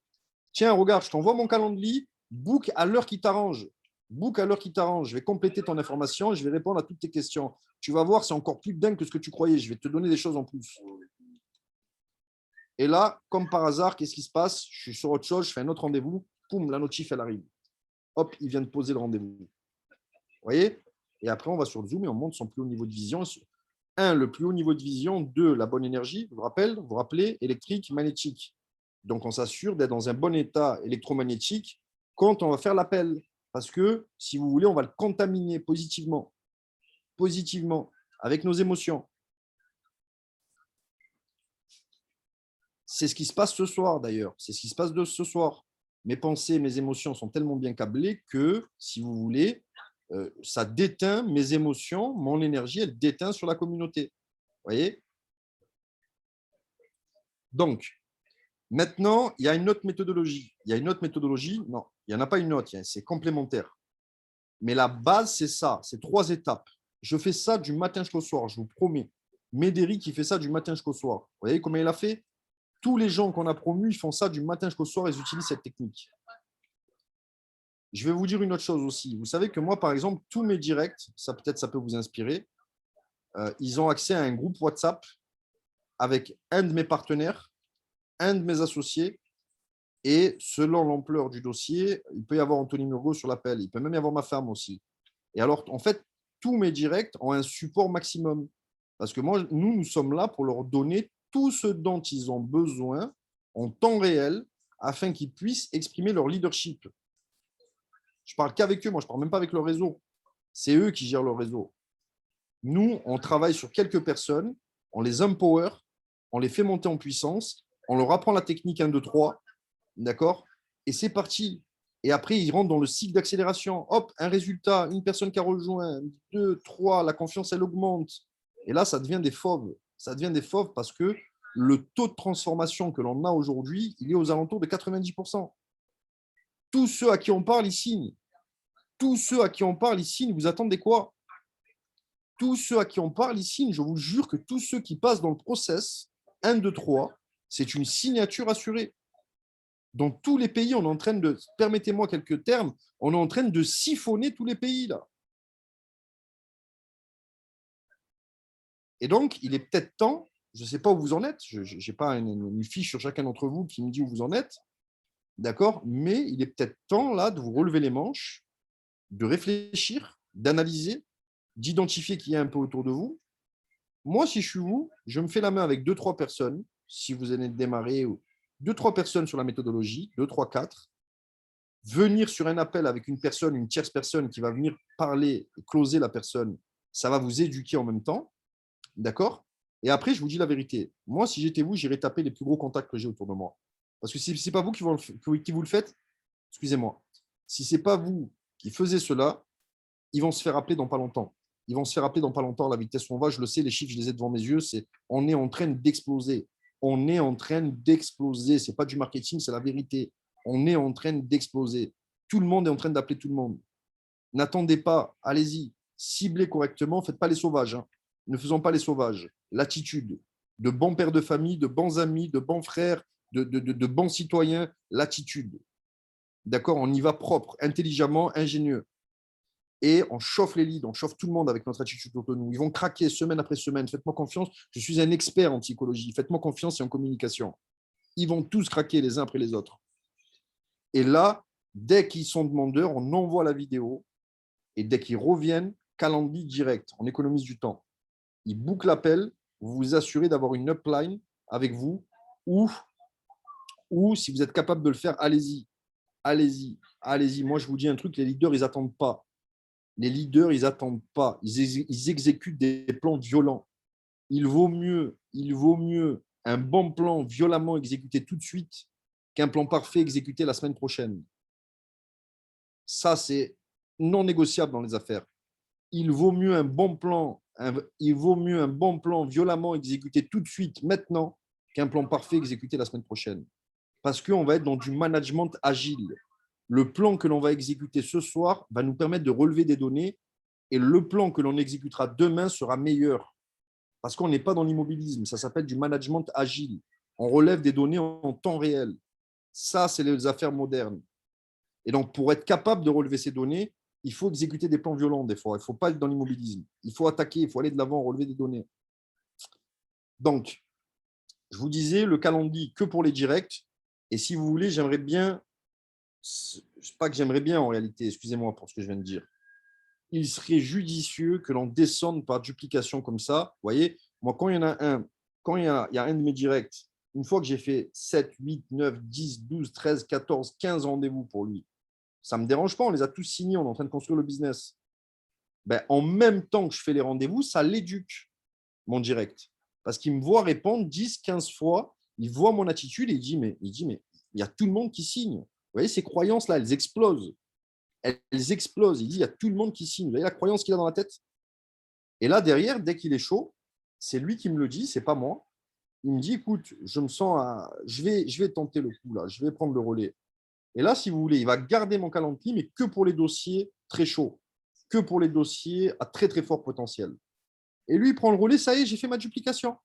Tiens, regarde, je t'envoie mon calendrier, book à l'heure qui t'arrange. Book à l'heure qui t'arrange. Je vais compléter ton information et je vais répondre à toutes tes questions. Tu vas voir, c'est encore plus dingue que ce que tu croyais. Je vais te donner des choses en plus. Et là, comme par hasard, qu'est-ce qui se passe? Je suis sur autre chose, je fais un autre rendez-vous. Poum, la notif, elle arrive. Hop, il vient de poser le rendez-vous. Vous voyez? Et après, on va sur le Zoom et on monte son plus haut niveau de vision. Un, le plus haut niveau de vision. Deux, la bonne énergie. Vous vous rappelez, électrique, magnétique. Donc, on s'assure d'être dans un bon état électromagnétique quand on va faire l'appel. Parce que, si vous voulez, on va le contaminer positivement. Positivement, avec nos émotions. C'est ce qui se passe ce soir, d'ailleurs. C'est ce qui se passe de ce soir. Mes pensées, mes émotions sont tellement bien câblées que, si vous voulez, ça déteint mes émotions, mon énergie, elle déteint sur la communauté. Vous voyez? Donc, maintenant, il y a une autre méthodologie. Il y a une autre méthodologie. Non, il n'y en a pas une autre. C'est complémentaire. Mais la base, c'est ça. C'est 3 étapes. Je fais ça du matin jusqu'au soir, je vous promets. Médéric, il fait ça du matin jusqu'au soir. Vous voyez comment il a fait? Tous les gens qu'on a promus, ils font ça du matin jusqu'au soir, ils utilisent cette technique. Je vais vous dire une autre chose aussi. Vous savez que moi, par exemple, tous mes directs, ça peut-être ça peut vous inspirer, ils ont accès à un groupe WhatsApp avec un de mes partenaires, un de mes associés, et selon l'ampleur du dossier, il peut y avoir Anthony Murgo sur l'appel, il peut même y avoir ma femme aussi. Et alors, en fait, tous mes directs ont un support maximum. Parce que moi, nous sommes là pour leur donner tout ce dont ils ont besoin en temps réel afin qu'ils puissent exprimer leur leadership. Je parle qu'avec eux, moi, je ne parle même pas avec le réseau. C'est eux qui gèrent le réseau. Nous, on travaille sur quelques personnes, on les empower, on les fait monter en puissance, on leur apprend la technique 1, 2, 3, d'accord? Et c'est parti. Et après, ils rentrent dans le cycle d'accélération. Hop, un résultat, une personne qui a rejoint, 2, 3, la confiance, elle augmente. Et là, ça devient des fauves. Ça devient des fauves parce que le taux de transformation que l'on a aujourd'hui, il est aux alentours de 90%. Tous ceux à qui on parle, ils signent. Tous ceux à qui on parle, ils signent. Vous attendez quoi? Tous ceux à qui on parle, ils signent. Je vous jure que tous ceux qui passent dans le process, 1, 2, 3, c'est une signature assurée. Dans tous les pays, on est en train de, permettez-moi quelques termes, on est en train de siphonner tous les pays là. Et donc, il est peut-être temps, je ne sais pas où vous en êtes, je n'ai pas une fiche sur chacun d'entre vous qui me dit où vous en êtes, d'accord, mais il est peut-être temps là de vous relever les manches, de réfléchir, d'analyser, d'identifier qui est un peu autour de vous. Moi, si je suis vous, je me fais la main avec 2-3 personnes, si vous venez de démarrer, ou 2-3 personnes sur la méthodologie, 2-3-4, venir sur un appel avec une personne, une tierce personne qui va venir parler, closer la personne, ça va vous éduquer en même temps, d'accord? Et après, je vous dis la vérité. Moi, si j'étais vous, j'irais taper les plus gros contacts que j'ai autour de moi. Parce que si ce n'est pas vous qui vous le faites, excusez-moi, si ce n'est pas vous qui faisiez cela, ils vont se faire appeler dans pas longtemps. Ils vont se faire appeler dans pas longtemps. La vitesse où on va, je le sais, les chiffres, je les ai devant mes yeux. On est en train d'exploser. On est en train d'exploser. Ce n'est pas du marketing, c'est la vérité. On est en train d'exploser. Tout le monde est en train d'appeler tout le monde. N'attendez pas, allez-y, ciblez correctement, faites pas les sauvages. Hein. Ne faisons pas les sauvages. L'attitude de bons pères de famille, de bons amis, de bons frères, de bons citoyens, l'attitude. D'accord? On y va propre, intelligemment, ingénieux. Et on chauffe les leads, on chauffe tout le monde avec notre attitude autonome. Ils vont craquer semaine après semaine. Faites-moi confiance, je suis un expert en psychologie. Faites-moi confiance et en communication. Ils vont tous craquer les uns après les autres. Et là, dès qu'ils sont demandeurs, on envoie la vidéo. Et dès qu'ils reviennent, calendrier direct. On économise du temps. Ils bouclent l'appel. Vous vous assurez d'avoir une upline avec vous. Ou si vous êtes capable de le faire, allez-y. Allez-y. Allez-y. Moi, je vous dis un truc, les leaders, ils n'attendent pas. Les leaders, ils n'attendent pas. Ils exécutent des plans violents. Il vaut mieux un bon plan violemment exécuté tout de suite qu'un plan parfait exécuté la semaine prochaine. Ça, c'est non négociable dans les affaires. Il vaut mieux un bon plan violemment exécuté tout de suite, maintenant, qu'un plan parfait exécuté la semaine prochaine. Parce qu'on va être dans du management agile. Le plan que l'on va exécuter ce soir va nous permettre de relever des données et le plan que l'on exécutera demain sera meilleur. Parce qu'on n'est pas dans l'immobilisme, ça s'appelle du management agile. On relève des données en temps réel. Ça, c'est les affaires modernes. Et donc, pour être capable de relever ces données, il faut exécuter des plans violents des fois. Il ne faut pas être dans l'immobilisme. Il faut attaquer, il faut aller de l'avant, relever des données. Donc, je vous disais, le calendrier que pour les directs. Et si vous voulez, j'aimerais bien, pas que j'aimerais bien en réalité, excusez-moi pour ce que je viens de dire. Il serait judicieux que l'on descende par duplication comme ça. Vous voyez, moi, quand il y en a un, quand il y a un de mes directs, une fois que j'ai fait 7, 8, 9, 10, 12, 13, 14, 15 rendez-vous pour lui, ça ne me dérange pas, on les a tous signés, on est en train de construire le business. Ben, en même temps que je fais les rendez-vous, ça l'éduque, mon direct. Parce qu'il me voit répondre 10, 15 fois, il voit mon attitude et il dit, mais il y a tout le monde qui signe. Vous voyez, ces croyances-là, elles explosent. Elles explosent. Il dit, il y a tout le monde qui signe. Vous voyez la croyance qu'il a dans la tête? Et là, derrière, dès qu'il est chaud, c'est lui qui me le dit, c'est pas moi. Il me dit, écoute, je me sens je vais tenter le coup, là, je vais prendre le relais. Et là, si vous voulez, il va garder mon calendrier, mais que pour les dossiers très chauds, que pour les dossiers à très, très fort potentiel. Et lui, il prend le relais, ça y est, j'ai fait ma duplication.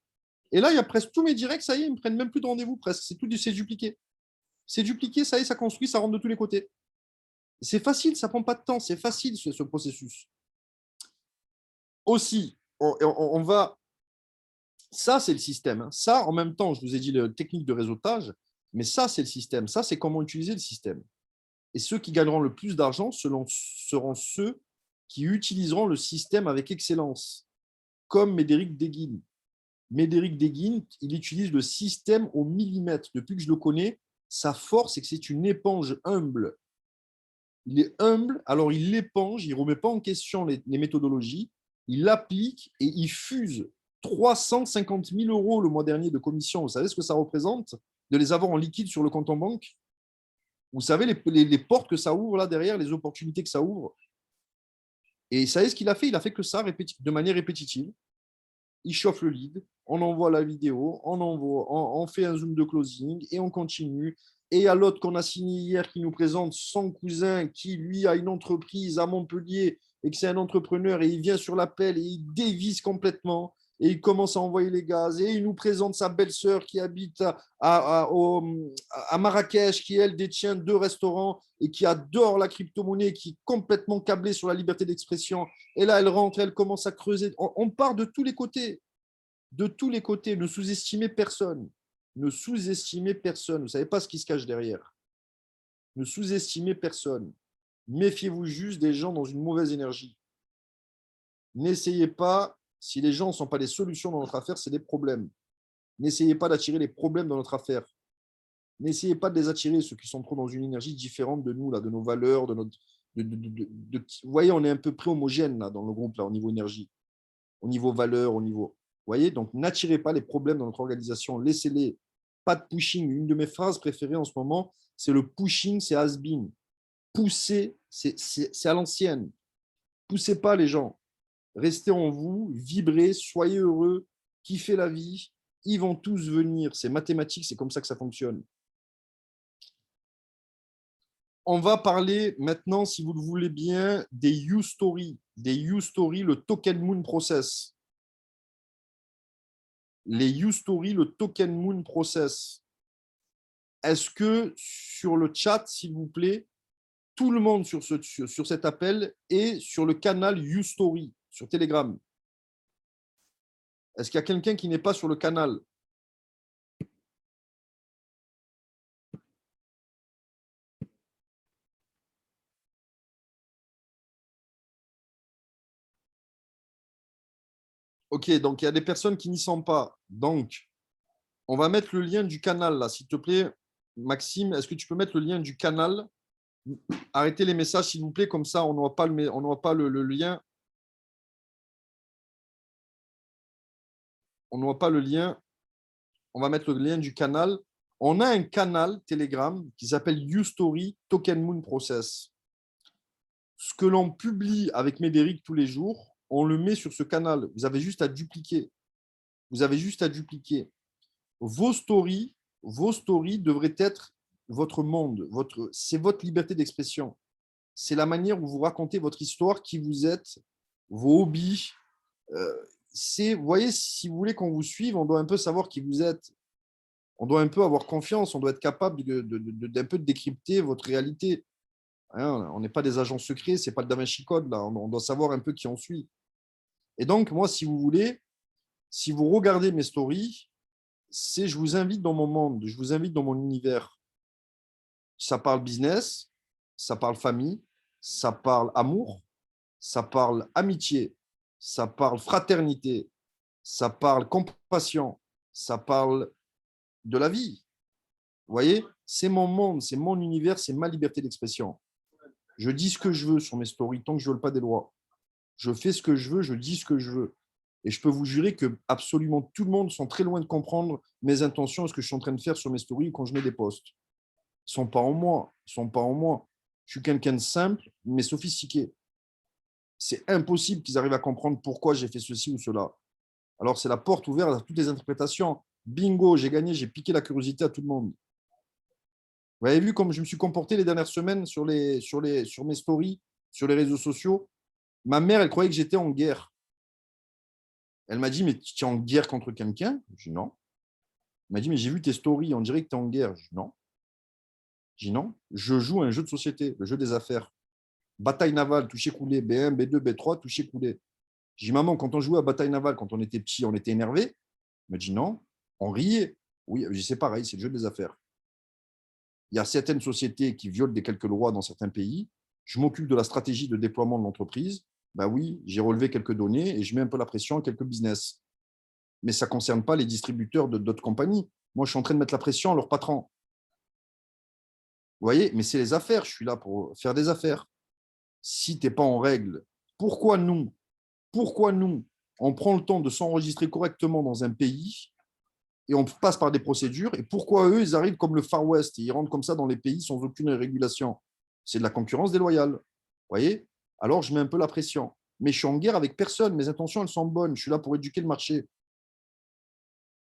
Et là, il y a presque tous mes directs, ça y est, ils ne me prennent même plus de rendez-vous, presque. C'est dupliqué. C'est dupliqué, ça y est, ça construit, ça rentre de tous les côtés. C'est facile, ça ne prend pas de temps, c'est facile ce processus. Aussi, on va. Ça, c'est le système. Ça, en même temps, je vous ai dit la technique de réseautage, mais ça, c'est le système. Ça, c'est comment utiliser le système. Et ceux qui gagneront le plus d'argent seront ceux qui utiliseront le système avec excellence, comme Médéric Deguine. Médéric Deguine, il utilise le système au millimètre. Depuis que je le connais, sa force, c'est que c'est une éponge humble. Il est humble, alors il l'éponge, il ne remet pas en question les méthodologies, il l'applique et il fuse 350 000 € le mois dernier de commission. Vous savez ce que ça représente de les avoir en liquide sur le compte en banque? Vous savez les portes que ça ouvre là derrière, les opportunités que ça ouvre. Et vous savez ce qu'il a fait? Il a fait que ça de manière répétitive. Il chauffe le lead, on envoie la vidéo, on fait un zoom de closing et on continue. Et il y a l'autre qu'on a signé hier qui nous présente son cousin qui, lui, a une entreprise à Montpellier et que c'est un entrepreneur et il vient sur l'appel et il dévisse complètement et il commence à envoyer les gaz et il nous présente sa belle-sœur qui habite à Marrakech, qui, elle, détient 2 restaurants et qui adore la crypto-monnaie, qui est complètement câblée sur la liberté d'expression. Et là, elle rentre, elle commence à creuser. On part de tous les côtés. De tous les côtés, ne sous-estimez personne. Ne sous-estimez personne. Vous ne savez pas ce qui se cache derrière. Ne sous-estimez personne. Méfiez-vous juste des gens dans une mauvaise énergie. N'essayez pas, si les gens ne sont pas des solutions dans notre affaire, c'est des problèmes. N'essayez pas d'attirer les problèmes dans notre affaire. N'essayez pas de les attirer, ceux qui sont trop dans une énergie différente de nous, là, de nos valeurs, de notre. Vous voyez, on est un peu pré-homogène là, dans le groupe, là, au niveau énergie, au niveau valeur, au niveau. Vous voyez, donc n'attirez pas les problèmes dans notre organisation, laissez-les. Pas de pushing. Une de mes phrases préférées en ce moment, c'est le pushing, c'est has-been. Poussez, c'est à l'ancienne. Poussez pas les gens. Restez en vous, vibrez, soyez heureux, kiffez la vie. Ils vont tous venir. C'est mathématique, c'est comme ça que ça fonctionne. On va parler maintenant, si vous le voulez bien, des U-Story. Des U-Story, le Token Moon Process. Les U-Story, le Token Moon Process. Est-ce que sur le chat, s'il vous plaît, tout le monde sur cet appel est sur le canal U-Story, sur Telegram? Est-ce qu'il y a quelqu'un qui n'est pas sur le canal? Ok, donc il y a des personnes qui n'y sont pas. Donc, on va mettre le lien du canal là, s'il te plaît. Maxime, est-ce que tu peux mettre le lien du canal? Arrêtez les messages, s'il vous plaît, comme ça, on n'aura pas, le lien. On n'aura pas le lien. On va mettre le lien du canal. On a un canal Telegram qui s'appelle YouStory Token Moon Process. Ce que l'on publie avec Médéric tous les jours, on le met sur ce canal. Vous avez juste à dupliquer. Vous avez juste à dupliquer. Vos stories devraient être votre monde. C'est votre liberté d'expression. C'est la manière où vous racontez votre histoire, qui vous êtes, vos hobbies. Vous voyez, si vous voulez qu'on vous suive, on doit un peu savoir qui vous êtes. On doit un peu avoir confiance, on doit être capable d'un peu de décrypter votre réalité. Hein, on n'est pas des agents secrets, c'est pas le Da Vinci Code, là. On doit savoir un peu qui on suit. Et donc, moi, si vous voulez, si vous regardez mes stories, je vous invite dans mon monde, je vous invite dans mon univers. Ça parle business, ça parle famille, ça parle amour, ça parle amitié, ça parle fraternité, ça parle compassion, ça parle de la vie. Vous voyez, c'est mon monde, c'est mon univers, c'est ma liberté d'expression. Je dis ce que je veux sur mes stories tant que je ne viole pas des lois. Je fais ce que je veux, je dis ce que je veux. Et je peux vous jurer que absolument tout le monde sont très loin de comprendre mes intentions et ce que je suis en train de faire sur mes stories quand je mets des posts. Ils ne sont pas en moi. Ils sont pas en moi. Je suis quelqu'un de simple, mais sophistiqué. C'est impossible qu'ils arrivent à comprendre pourquoi j'ai fait ceci ou cela. Alors, c'est la porte ouverte à toutes les interprétations. Bingo, j'ai gagné, j'ai piqué la curiosité à tout le monde. Vous avez vu comme je me suis comporté les dernières semaines sur mes stories, sur les réseaux sociaux. Ma mère, elle croyait que j'étais en guerre. Elle m'a dit, mais tu es en guerre contre quelqu'un? Je dis non. Elle m'a dit, mais j'ai vu tes stories, on dirait que tu es en guerre. Je dis non. Je dis non. Je joue à un jeu de société, le jeu des affaires. Bataille navale, toucher coulé, B1, B2, B3, toucher coulé. Je dis, maman, quand on jouait à bataille navale, quand on était petit, on était énervé. Elle m'a dit non. On riait. Oui, c'est pareil, c'est le jeu des affaires. Il y a certaines sociétés qui violent des quelques lois dans certains pays. Je m'occupe de la stratégie de déploiement de l'entreprise. Ben oui, j'ai relevé quelques données et je mets un peu la pression à quelques business. Mais ça ne concerne pas les distributeurs d'autres compagnies. Moi, je suis en train de mettre la pression à leurs patrons. Vous voyez, mais c'est les affaires. Je suis là pour faire des affaires. Si tu n'es pas en règle, pourquoi nous, on prend le temps de s'enregistrer correctement dans un pays et on passe par des procédures. Et pourquoi eux, ils arrivent comme le Far West et ils rentrent comme ça dans les pays sans aucune régulation? C'est de la concurrence déloyale. Vous voyez? Alors, je mets un peu la pression. Mais je suis en guerre avec personne. Mes intentions, elles sont bonnes. Je suis là pour éduquer le marché.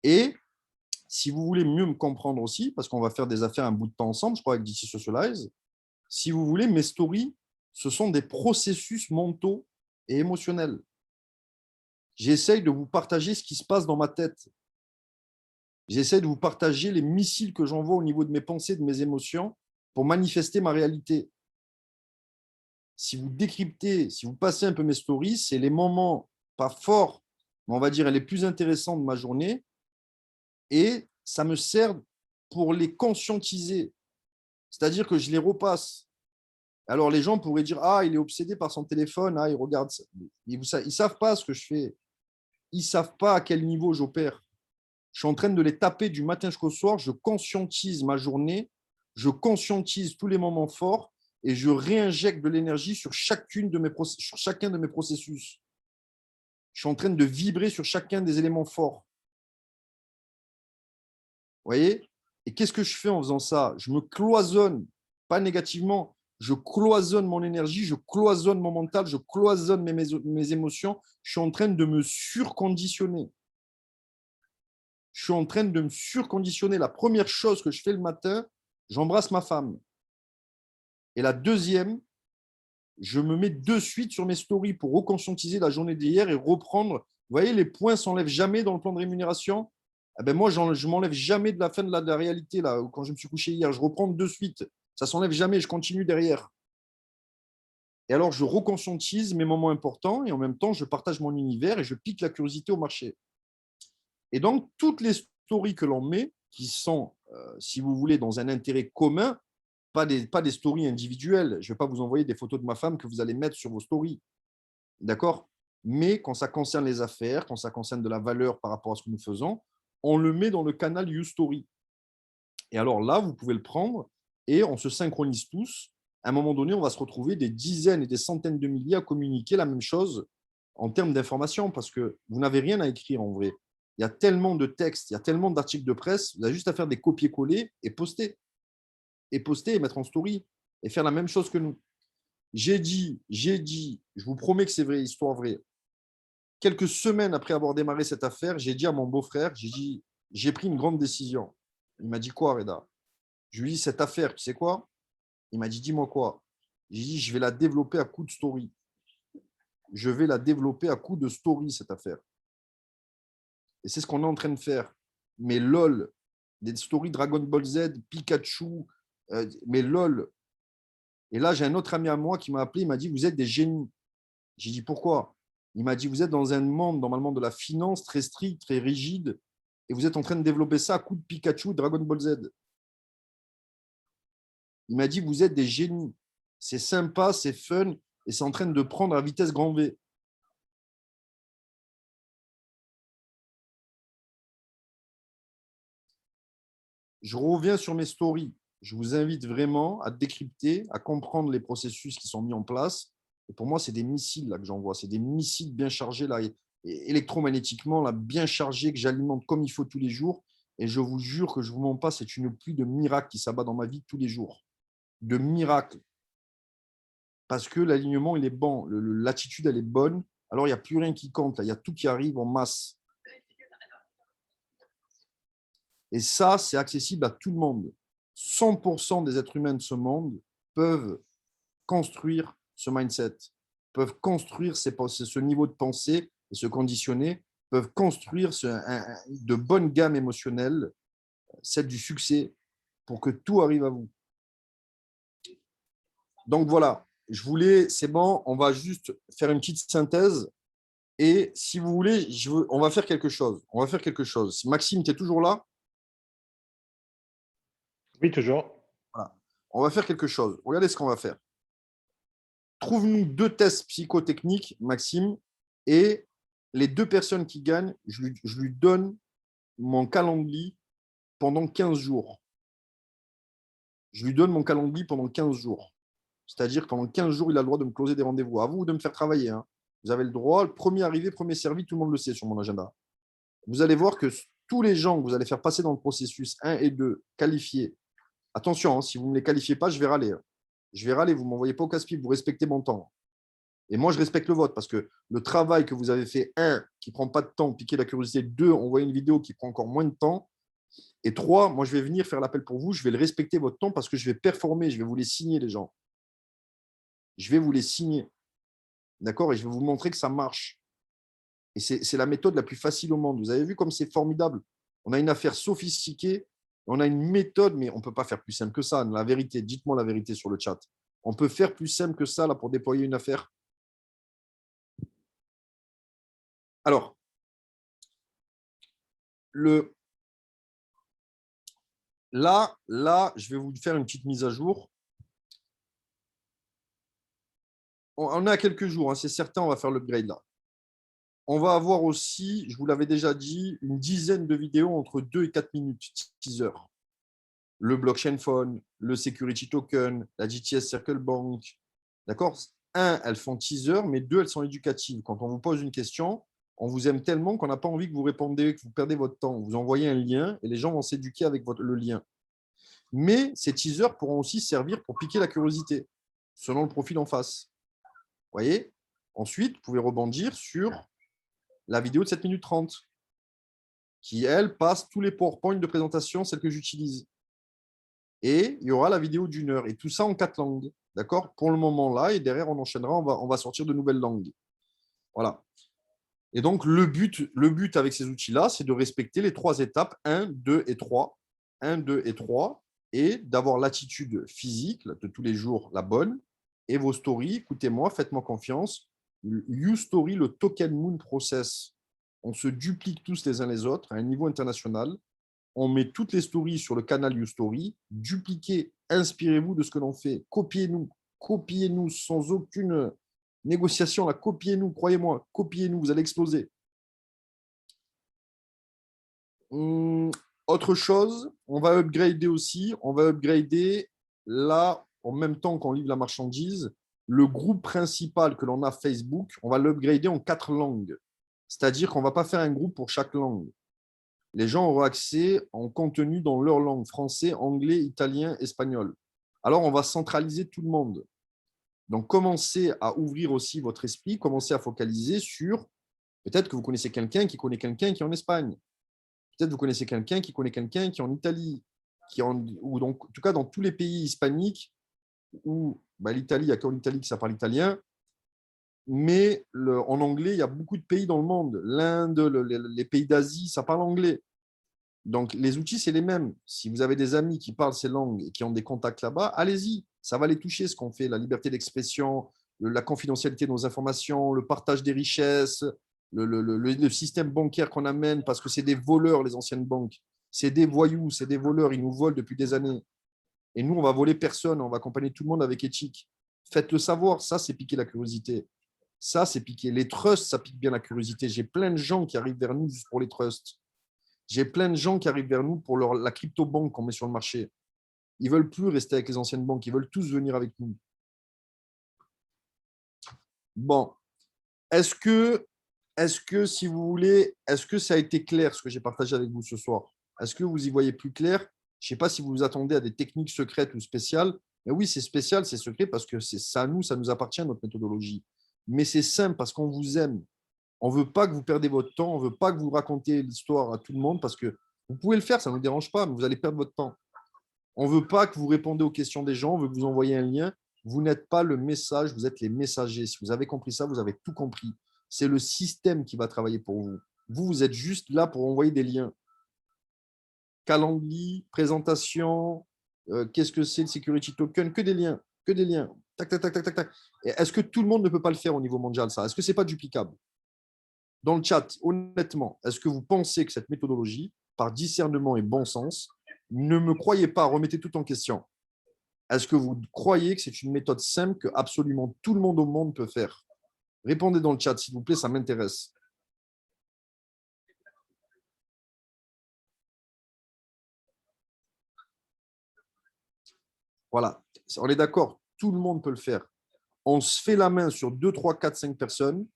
Et si vous voulez mieux me comprendre aussi, parce qu'on va faire des affaires un bout de temps ensemble, je crois, avec DC Socialize, si vous voulez, mes stories, ce sont des processus mentaux et émotionnels. J'essaye de vous partager ce qui se passe dans ma tête. J'essaie de vous partager les missiles que j'envoie au niveau de mes pensées, de mes émotions, pour manifester ma réalité. Si vous décryptez, si vous passez un peu mes stories, c'est les moments pas forts, mais on va dire elle est plus intéressante de ma journée et ça me sert pour les conscientiser. C'est-à-dire que je les repasse. Alors les gens pourraient dire ah, il est obsédé par son téléphone, ah, il regarde ça. Ils ne savent pas ce que je fais. Ils ne savent pas à quel niveau j'opère. Je suis en train de les taper du matin jusqu'au soir. Je conscientise ma journée, je conscientise tous les moments forts et je réinjecte de l'énergie sur chacun de mes processus. Je suis en train de vibrer sur chacun des éléments forts. Vous voyez? Et qu'est-ce que je fais en faisant ça? Je me cloisonne, pas négativement, je cloisonne mon énergie, je cloisonne mon mental, je cloisonne mes émotions. Je suis en train de me surconditionner. Je suis en train de me surconditionner. La première chose que je fais le matin, j'embrasse ma femme. Et la deuxième, je me mets de suite sur mes stories pour reconscientiser la journée d'hier et reprendre. Vous voyez, les points ne s'enlèvent jamais dans le plan de rémunération. Eh ben moi, je ne m'enlève jamais de la fin de la réalité. Là, quand je me suis couché hier, je reprends de suite. Ça ne s'enlève jamais, je continue derrière. Et alors, je reconscientise mes moments importants et en même temps, je partage mon univers et je pique la curiosité au marché. Et donc, toutes les stories que l'on met, qui sont, si vous voulez, dans un intérêt commun, pas des stories individuelles. Je ne vais pas vous envoyer des photos de ma femme que vous allez mettre sur vos stories. D'accord? Mais quand ça concerne les affaires, quand ça concerne de la valeur par rapport à ce que nous faisons, on le met dans le canal YouStory. Et alors là, vous pouvez le prendre et on se synchronise tous. À un moment donné, on va se retrouver des dizaines et des centaines de milliers à communiquer la même chose en termes d'information parce que vous n'avez rien à écrire en vrai. Il y a tellement de textes, il y a tellement d'articles de presse, vous avez juste à faire des copier-coller et poster. Et poster et mettre en story et faire la même chose que nous. J'ai dit, je vous promets que c'est vrai, histoire vraie. Quelques semaines après avoir démarré cette affaire, j'ai dit à mon beau-frère, j'ai dit, j'ai pris une grande décision. Il m'a dit quoi, Reda? Je lui ai dit, cette affaire, tu sais quoi? Il m'a dit, dis-moi quoi? J'ai dit, je vais la développer à coup de story. Je vais la développer à coup de story, cette affaire. Et c'est ce qu'on est en train de faire. Mais LOL, des stories Dragon Ball Z, Pikachu, mais LOL. Et là, j'ai un autre ami à moi qui m'a appelé, il m'a dit, vous êtes des génies. J'ai dit, pourquoi? Il m'a dit, vous êtes dans un monde, normalement, de la finance très strict, très rigide, et vous êtes en train de développer ça à coup de Pikachu et Dragon Ball Z. Il m'a dit, vous êtes des génies. C'est sympa, c'est fun, et c'est en train de prendre à vitesse grand V. Je reviens sur mes stories. Je vous invite vraiment à décrypter, à comprendre les processus qui sont mis en place. Et pour moi, c'est des missiles là, que j'envoie. C'est des missiles bien chargés, là, électromagnétiquement, là, bien chargés, que j'alimente comme il faut tous les jours. Et je vous jure que je ne vous mens pas, c'est une pluie de miracles qui s'abat dans ma vie tous les jours. De miracles. Parce que l'alignement, il est bon. L'attitude, elle est bonne. Alors, il n'y a plus rien qui compte. Là. Il y a tout qui arrive en masse. Et ça, c'est accessible à tout le monde. 100% des êtres humains de ce monde peuvent construire ce mindset, peuvent construire ce niveau de pensée et se conditionner, peuvent construire de bonnes gammes émotionnelles, celle du succès, pour que tout arrive à vous. Donc voilà, c'est bon, on va juste faire une petite synthèse. Et si vous voulez, on va faire quelque chose. On va faire quelque chose. Maxime, tu es toujours là? Oui, toujours. Voilà. On va faire quelque chose. Regardez ce qu'on va faire. Trouve-nous 2 tests psychotechniques, Maxime, et les 2 personnes qui gagnent, je lui donne mon calendrier pendant 15 jours. Je lui donne mon calendrier pendant 15 jours. C'est-à-dire que pendant 15 jours, il a le droit de me closer des rendez-vous. À vous de me faire travailler. Hein. Vous avez le droit. Le premier arrivé, premier servi, tout le monde le sait sur mon agenda. Vous allez voir que tous les gens que vous allez faire passer dans le processus 1 et 2, qualifiés, attention, hein, si vous ne me les qualifiez pas, je vais râler. Hein. Je vais râler, vous ne m'envoyez pas au casse-pipe, vous respectez mon temps. Et moi, je respecte le vote parce que le travail que vous avez fait, 1, qui ne prend pas de temps, piquer la curiosité, 2, envoyer une vidéo qui prend encore moins de temps, et 3, moi, je vais venir faire l'appel pour vous, je vais le respecter votre temps parce que je vais performer, je vais vous les signer, les gens. Je vais vous les signer. D'accord? Et je vais vous montrer que ça marche. Et c'est la méthode la plus facile au monde. Vous avez vu comme c'est formidable. On a une affaire sophistiquée, on a une méthode, mais on ne peut pas faire plus simple que ça. La vérité, dites-moi la vérité sur le chat. On peut faire plus simple que ça là, pour déployer une affaire. Alors, Là, je vais vous faire une petite mise à jour. On a quelques jours, hein, c'est certain, on va faire l'upgrade là. On va avoir aussi, je vous l'avais déjà dit, une dizaine de vidéos entre 2 et 4 minutes, teaser. Le blockchain phone, le security token, la GTS Circle Bank. D'accord? Elles font teaser, mais 2, elles sont éducatives. Quand on vous pose une question, on vous aime tellement qu'on n'a pas envie que vous répondez, que vous perdez votre temps. Vous envoyez un lien et les gens vont s'éduquer avec le lien. Mais ces teasers pourront aussi servir pour piquer la curiosité, selon le profil en face. Vous voyez? Ensuite, vous pouvez rebondir sur la vidéo de 7 minutes 30, qui, elle, passe tous les PowerPoint de présentation, celles que j'utilise. Et il y aura la vidéo d'1 heure. Et tout ça en 4 langues. D'accord? Pour le moment là, et derrière, on enchaînera, on va sortir de nouvelles langues. Voilà. Et donc, le but avec ces outils-là, c'est de respecter les 3 étapes, 1, 2 et 3. 1, 2 et 3. Et d'avoir l'attitude physique de tous les jours, la bonne. Et vos stories, écoutez-moi, faites-moi confiance. YouStory, le token moon process, on se duplique tous les uns les autres à un niveau international. On met toutes les stories sur le canal YouStory. Dupliquez, inspirez-vous de ce que l'on fait. Copiez-nous sans aucune négociation. Là, copiez-nous, croyez-moi, copiez-nous, vous allez exploser. Autre chose, on va upgrader aussi. On va upgrader là, en même temps qu'on livre la marchandise, le groupe principal que l'on a Facebook, on va l'upgrader en 4 langues. C'est-à-dire qu'on ne va pas faire un groupe pour chaque langue. Les gens auront accès en contenu dans leur langue, français, anglais, italien, espagnol. Alors, on va centraliser tout le monde. Donc, commencez à ouvrir aussi votre esprit, commencez à focaliser sur, peut-être que vous connaissez quelqu'un qui connaît quelqu'un qui est en Espagne. Peut-être que vous connaissez quelqu'un qui connaît quelqu'un qui est en Italie, ou donc, en tout cas dans tous les pays hispaniques, où l'Italie, il n'y a qu'en Italie que ça parle italien, mais en anglais, il y a beaucoup de pays dans le monde. L'Inde, les pays d'Asie, ça parle anglais. Donc, les outils, c'est les mêmes. Si vous avez des amis qui parlent ces langues et qui ont des contacts là-bas, allez-y. Ça va les toucher, ce qu'on fait. La liberté d'expression, la confidentialité de nos informations, le partage des richesses, le système bancaire qu'on amène, parce que c'est des voleurs, les anciennes banques. C'est des voyous, c'est des voleurs. Ils nous volent depuis des années. Et nous, on va voler personne. On va accompagner tout le monde avec éthique. Faites-le savoir. Ça, c'est piquer la curiosité. Ça, c'est piquer. Les trusts, ça pique bien la curiosité. J'ai plein de gens qui arrivent vers nous juste pour les trusts. J'ai plein de gens qui arrivent vers nous pour la crypto-banque qu'on met sur le marché. Ils ne veulent plus rester avec les anciennes banques. Ils veulent tous venir avec nous. Bon. Est-ce que, si vous voulez, est-ce que ça a été clair ce que j'ai partagé avec vous ce soir? Est-ce que vous y voyez plus clair? Je ne sais pas si vous vous attendez à des techniques secrètes ou spéciales. Mais oui, c'est spécial, c'est secret parce que ça nous appartient, notre méthodologie. Mais c'est simple parce qu'on vous aime. On ne veut pas que vous perdez votre temps. On ne veut pas que vous racontiez l'histoire à tout le monde parce que vous pouvez le faire, ça ne nous dérange pas, mais vous allez perdre votre temps. On ne veut pas que vous répondez aux questions des gens. On veut que vous envoyiez un lien. Vous n'êtes pas le message, vous êtes les messagers. Si vous avez compris ça, vous avez tout compris. C'est le système qui va travailler pour vous. Vous êtes juste là pour envoyer des liens. Calendly, présentation, qu'est-ce que c'est le security token? Que des liens, que des liens. Tac, tac, tac, tac, tac, tac. Est-ce que tout le monde ne peut pas le faire au niveau mondial, ça? Est-ce que ce n'est pas duplicable? Dans le chat, honnêtement, est-ce que vous pensez que cette méthodologie, par discernement et bon sens, ne me croyez pas, remettez tout en question. Est-ce que vous croyez que c'est une méthode simple que absolument tout le monde au monde peut faire? Répondez dans le chat, s'il vous plaît, ça m'intéresse. Voilà, on est d'accord, tout le monde peut le faire. On se fait la main sur 2, 3, 4, 5 personnes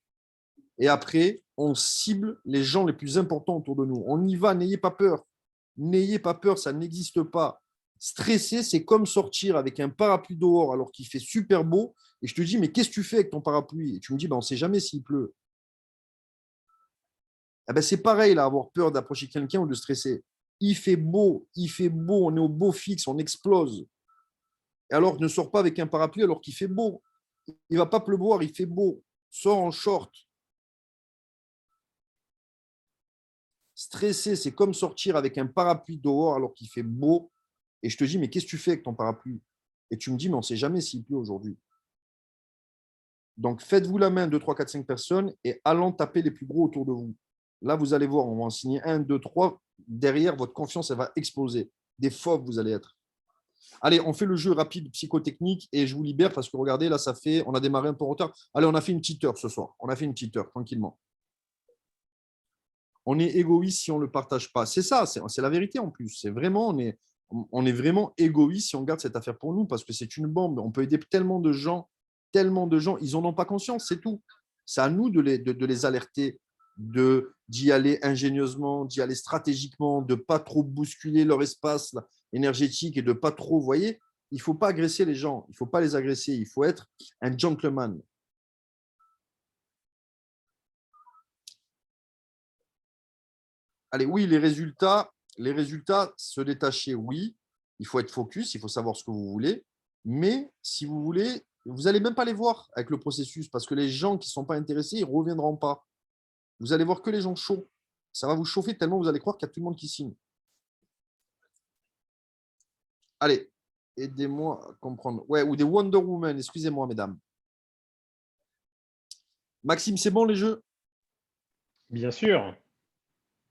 et après, on cible les gens les plus importants autour de nous. On y va, n'ayez pas peur. N'ayez pas peur, ça n'existe pas. Stresser, c'est comme sortir avec un parapluie dehors alors qu'il fait super beau et je te dis, mais qu'est-ce que tu fais avec ton parapluie? Et tu me dis, on ne sait jamais s'il pleut. Eh ben, c'est pareil, là, avoir peur d'approcher quelqu'un ou de stresser. Il fait beau, on est au beau fixe, on explose. Et alors, ne sors pas avec un parapluie alors qu'il fait beau. Il ne va pas pleuvoir, il fait beau. Sors en short. Stresser, c'est comme sortir avec un parapluie dehors alors qu'il fait beau. Et je te dis, mais qu'est-ce que tu fais avec ton parapluie? Et tu me dis, mais on ne sait jamais s'il pleut aujourd'hui. Donc, faites-vous la main 2, 3, 4, 5 personnes et allons taper les plus gros autour de vous. Là, vous allez voir, on va en signer 1, 2, 3. derrière, votre confiance, elle va exploser. Des fauves, vous allez être. Allez, on fait le jeu rapide psychotechnique et je vous libère parce que regardez, là, on a démarré un peu en retard. Allez, on a fait une petite heure ce soir. On a fait une petite heure, tranquillement. On est égoïste si on ne le partage pas. C'est ça, c'est la vérité en plus. C'est vraiment, on est vraiment égoïste si on garde cette affaire pour nous parce que c'est une bombe. On peut aider tellement de gens, ils n'en ont pas conscience, c'est tout. C'est à nous de les alerter, d'y aller ingénieusement, d'y aller stratégiquement, de ne pas trop bousculer leur espace énergétique et de pas trop, vous voyez, il ne faut pas agresser les gens, il ne faut pas les agresser, il faut être un gentleman. Allez, oui, les résultats, se détacher, oui. Il faut être focus, il faut savoir ce que vous voulez. Mais si vous voulez, vous n'allez même pas les voir avec le processus parce que les gens qui ne sont pas intéressés, ils ne reviendront pas. Vous allez voir que les gens chauds. Ça va vous chauffer tellement vous allez croire qu'il y a tout le monde qui signe. Allez, aidez-moi à comprendre. Ouais, ou des Wonder Woman, excusez-moi, mesdames. Maxime, c'est bon les jeux? Bien sûr.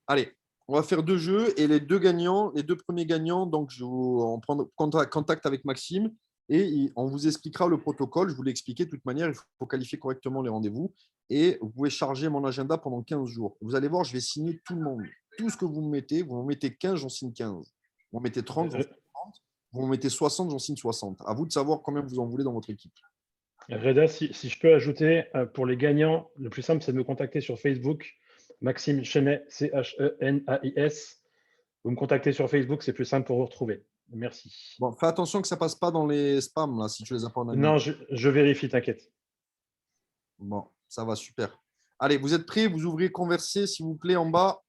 Allez, on va faire deux jeux et les deux gagnants, les deux premiers gagnants, donc on prend contact avec Maxime et on vous expliquera le protocole. Je vous l'ai expliqué de toute manière, il faut qualifier correctement les rendez-vous et vous pouvez charger mon agenda pendant 15 jours. Vous allez voir, je vais signer tout le monde. Tout ce que vous me mettez 15, j'en signe 15. Vous en mettez 30, j'en signe 30. Vous en mettez 60, j'en signe 60. À vous de savoir combien vous en voulez dans votre équipe. Reda, si je peux ajouter, pour les gagnants, le plus simple, c'est de me contacter sur Facebook. Maxime Chenais, Chenais. Vous me contactez sur Facebook, c'est plus simple pour vous retrouver. Merci. Bon, fais attention que ça passe pas dans les spams là, si tu les as pas en anglais. Non, je vérifie, t'inquiète. Bon, ça va, super. Allez, vous êtes prêts? Vous ouvrez Converser, s'il vous plaît, en bas.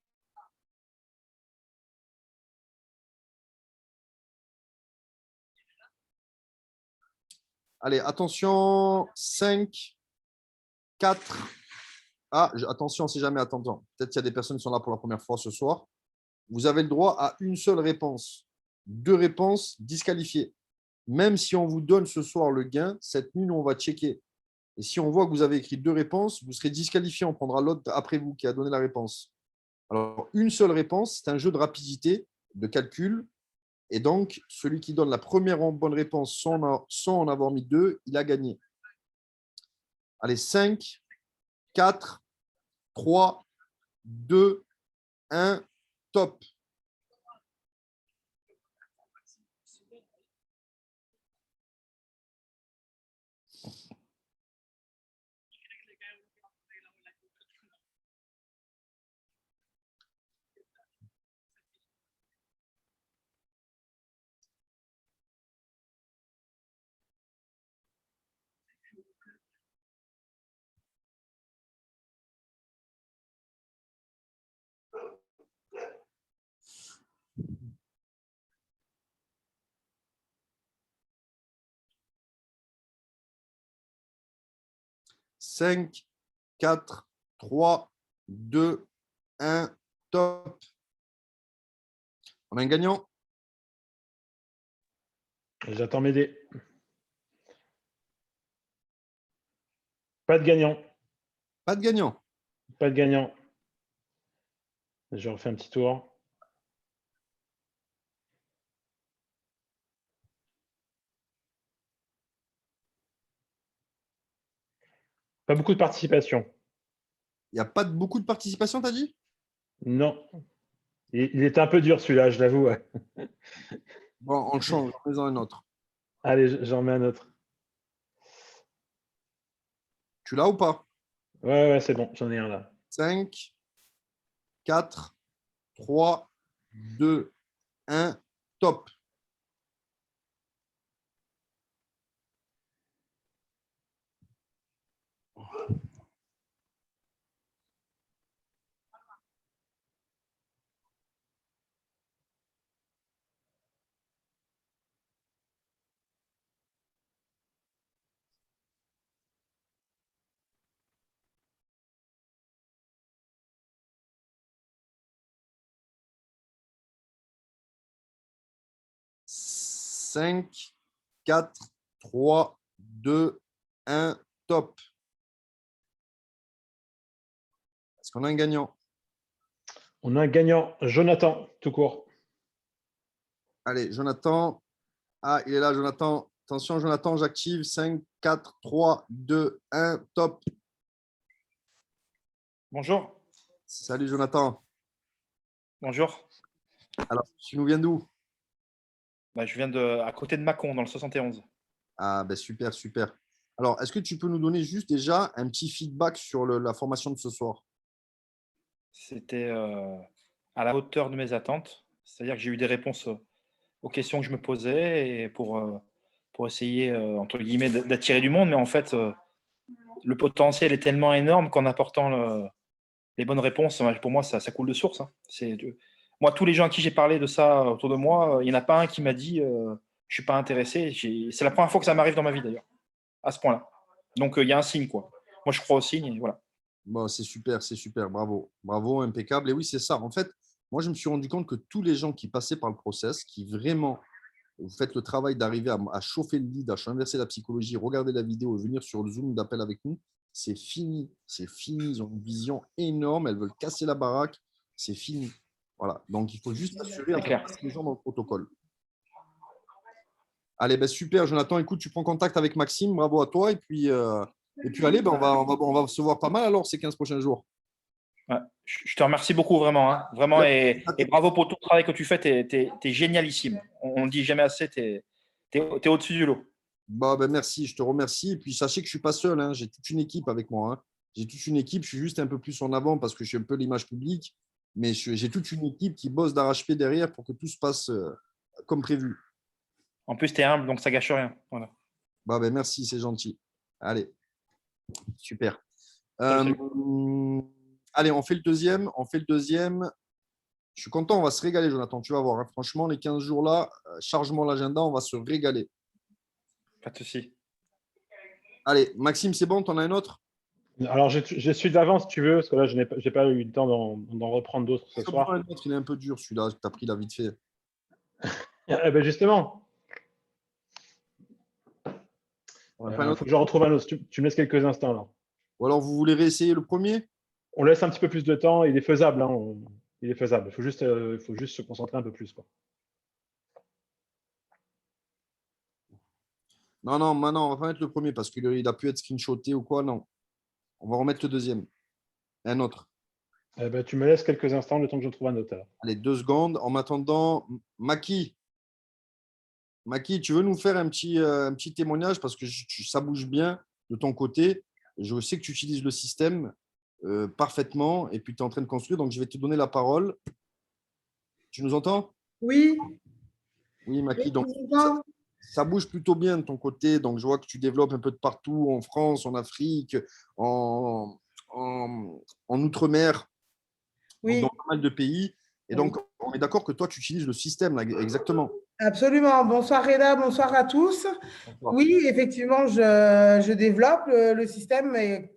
Allez, attention, 5, 4. Ah, attention, on ne sait jamais, attends. Peut-être qu'il y a des personnes qui sont là pour la première fois ce soir. Vous avez le droit à une seule réponse. Deux réponses disqualifiées. Même si on vous donne ce soir le gain, cette nuit, nous, on va checker. Et si on voit que vous avez écrit deux réponses, vous serez disqualifié. On prendra l'autre après vous qui a donné la réponse. Alors, une seule réponse, c'est un jeu de rapidité, de calcul. Et donc, celui qui donne la première bonne réponse sans en avoir mis deux, il a gagné. Allez, 5, 4, 3, 2, 1, top. Cinq, 4, 3, 2, 1, top. On a un gagnant. J'attends mes dés. Pas de gagnant. Pas de gagnant. Pas de gagnant. Je refais un petit tour. Pas beaucoup de participation. Il n'y a pas beaucoup de participation, t'as dit? Non. Il est un peu dur celui-là, je l'avoue. Bon, on le change, en faisant un autre. Allez, j'en mets un autre. Tu l'as ou pas? Ouais, c'est bon, j'en ai un là. 5, 4, 3, 2, 1, top. Cinq, 4, 3, 2, 1, top. Est-ce qu'on a un gagnant? On a un gagnant, Jonathan, tout court. Allez, Jonathan. Ah, il est là, Jonathan. Attention, Jonathan, j'active. 5, 4, 3, 2, 1. Top. Bonjour. Salut, Jonathan. Bonjour. Alors, tu nous viens d'où? Je viens à côté de Mâcon, dans le 71. Ah, ben super, super. Alors, est-ce que tu peux nous donner juste déjà un petit feedback sur la formation de ce soir? C'était à la hauteur de mes attentes. C'est-à-dire que j'ai eu des réponses aux questions que je me posais et pour essayer, entre guillemets, d'attirer du monde. Mais en fait, le potentiel est tellement énorme qu'en apportant les bonnes réponses, pour moi, ça coule de source. Hein. Moi, tous les gens à qui j'ai parlé de ça autour de moi, il n'y en a pas un qui m'a dit je ne suis pas intéressé. C'est la première fois que ça m'arrive dans ma vie, d'ailleurs, à ce point-là. Donc, il y a un signe, quoi. Moi, je crois au signe et voilà. Bon, c'est super, bravo. Bravo, impeccable. Et oui, c'est ça. En fait, moi, je me suis rendu compte que tous les gens qui passaient par le process, qui vraiment vous faites le travail d'arriver à chauffer le lead, à inverser la psychologie, regarder la vidéo et venir sur le Zoom d'appel avec nous, c'est fini. C'est fini. Ils ont une vision énorme. Elles veulent casser la baraque. C'est fini. Voilà. Donc, il faut juste assurer C'est clair. les gens dans le protocole. Allez, ben super, Jonathan. Écoute, tu prends contact avec Maxime. Bravo à toi. Et puis allez, ben, on va se voir pas mal alors ces 15 prochains jours. Ouais. Je te remercie beaucoup, vraiment. Hein. Vraiment et bravo pour tout le travail que tu fais. Tu es génialissime. On ne dit jamais assez. Tu es au-dessus du lot. Bah, ben, merci, je te remercie. Et puis, sachez que je ne suis pas seul. Hein. J'ai toute une équipe avec moi. Hein. J'ai toute une équipe. Je suis juste un peu plus en avant parce que je suis un peu l'image publique. Mais j'ai toute une équipe qui bosse d'arrache-pied derrière pour que tout se passe comme prévu. En plus, tu es humble, donc ça gâche rien. Voilà. Bah, ben, merci, c'est gentil. Allez, super. Salut. Allez, on fait le deuxième. On fait le deuxième. Je suis content, on va se régaler, Jonathan. Tu vas voir. Hein. Franchement, les 15 jours là, charge-moi l'agenda, on va se régaler. Pas de souci. Allez, Maxime, c'est bon, tu en as un autre? Alors, je suis d'avance, si tu veux, parce que là, je n'ai pas eu le temps d'en reprendre d'autres ce soir. Un autre, il est un peu dur celui-là, tu as pris la vite fait. Eh ben justement, Faut que j'en retrouve un autre. Tu me laisses quelques instants là. Ou alors, vous voulez réessayer le premier? On laisse un petit peu plus de temps. Il est faisable. Hein, il est faisable. Il faut juste se concentrer un peu plus. Quoi. Non, non, maintenant, on va pas mettre le premier parce qu'il a pu être screenshoté ou quoi. Non. On va remettre le deuxième. Un autre. Eh ben, tu me laisses quelques instants le temps que je trouve un autre. Allez, 2 secondes. En m'attendant, Maki, tu veux nous faire un petit témoignage parce que ça bouge bien de ton côté. Je sais que tu utilises le système parfaitement et puis tu es en train de construire. Donc, je vais te donner la parole. Tu nous entends? Oui, Oui, Maki. Donc, je vous entends. ça bouge plutôt bien de ton côté. Donc, je vois que tu développes un peu de partout, en France, en Afrique, en Outre-mer, Oui, dans pas mal de pays. Et donc, on est d'accord que toi, tu utilises le système, là, exactement. absolument. Bonsoir Reda, bonsoir à tous. Oui, effectivement, je développe le système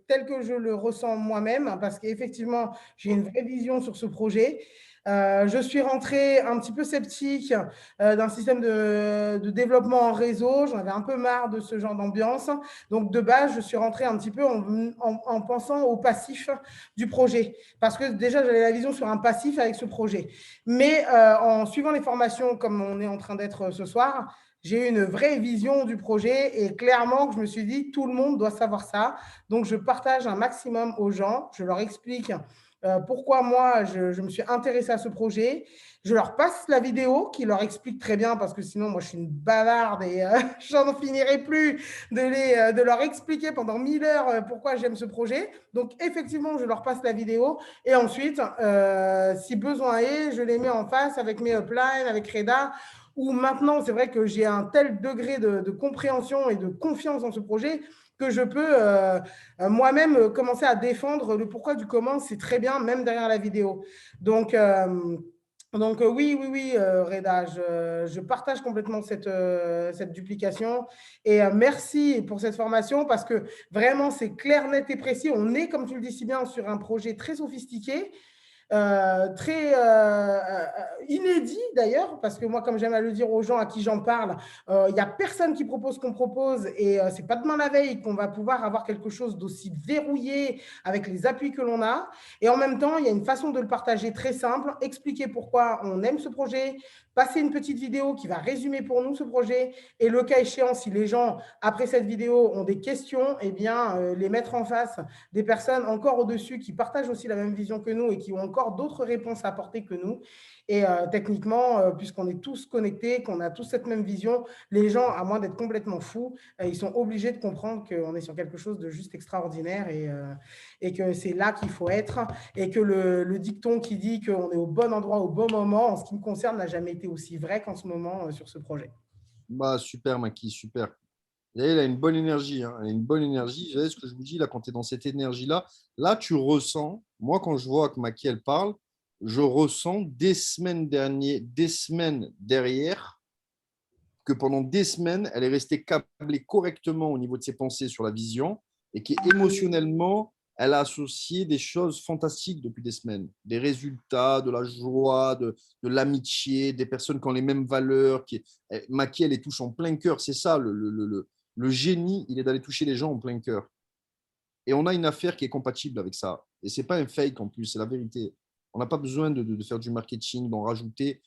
tel que je le ressens moi-même, parce qu'effectivement, j'ai une vraie vision sur ce projet. Je suis rentrée un petit peu sceptique d'un système de développement en réseau. J'en avais un peu marre de ce genre d'ambiance. Donc, de base, je suis rentrée un petit peu en pensant au passif du projet. Parce que déjà, j'avais la vision sur un passif avec ce projet. Mais en suivant les formations comme on est en train d'être ce soir, j'ai eu une vraie vision du projet et clairement que je me suis dit, tout le monde doit savoir ça. Donc, je partage un maximum aux gens. Je leur explique pourquoi moi, je me suis intéressée à ce projet. Je leur passe la vidéo qui leur explique très bien parce que sinon, moi, je suis une bavarde et je n'en finirai plus de leur expliquer pendant 1000 heures pourquoi j'aime ce projet. Donc, effectivement, je leur passe la vidéo et ensuite, si besoin est, je les mets en face avec mes uplines, avec Reda, où maintenant, c'est vrai que j'ai un tel degré de compréhension et de confiance dans ce projet que je peux moi-même commencer à défendre le pourquoi du comment, c'est très bien, même derrière la vidéo. Donc oui, Reda, je partage complètement cette duplication et merci pour cette formation parce que vraiment, c'est clair, net et précis. On est, comme tu le dis si bien, sur un projet très sophistiqué. très inédit d'ailleurs, parce que moi, comme j'aime à le dire aux gens à qui j'en parle, il n'y a personne qui propose ce qu'on propose et ce n'est pas demain la veille qu'on va pouvoir avoir quelque chose d'aussi verrouillé avec les appuis que l'on a. Et en même temps, il y a une façon de le partager très simple, expliquer pourquoi on aime ce projet, passer une petite vidéo qui va résumer pour nous ce projet et le cas échéant, si les gens, après cette vidéo, ont des questions, eh bien, les mettre en face des personnes encore au-dessus qui partagent aussi la même vision que nous et qui ont encore d'autres réponses à apporter que nous. Et techniquement, puisqu'on est tous connectés, qu'on a tous cette même vision, les gens, à moins d'être complètement fous, ils sont obligés de comprendre qu'on est sur quelque chose de juste extraordinaire et que c'est là qu'il faut être et que le dicton qui dit qu'on est au bon endroit au bon moment, en ce qui me concerne, n'a jamais été aussi vrai qu'en ce moment sur ce projet. Bah, super, Maki, super. Et elle a une bonne énergie. Hein. Elle a une bonne énergie. Vous savez ce que je vous dis, là, quand tu es dans cette énergie-là, là, tu ressens, moi, quand je vois que Maki, elle parle, je ressens des semaines derrière, que pendant des semaines, elle est restée câblée correctement au niveau de ses pensées sur la vision et qu'émotionnellement, elle a associé des choses fantastiques depuis des semaines. Des résultats, de la joie, de l'amitié, des personnes qui ont les mêmes valeurs. Maki, elle les touche en plein cœur. C'est ça, le génie, il est d'aller toucher les gens en plein cœur. Et on a une affaire qui est compatible avec ça. Et ce n'est pas un fake en plus, c'est la vérité. On n'a pas besoin de faire du marketing, d'en rajouter.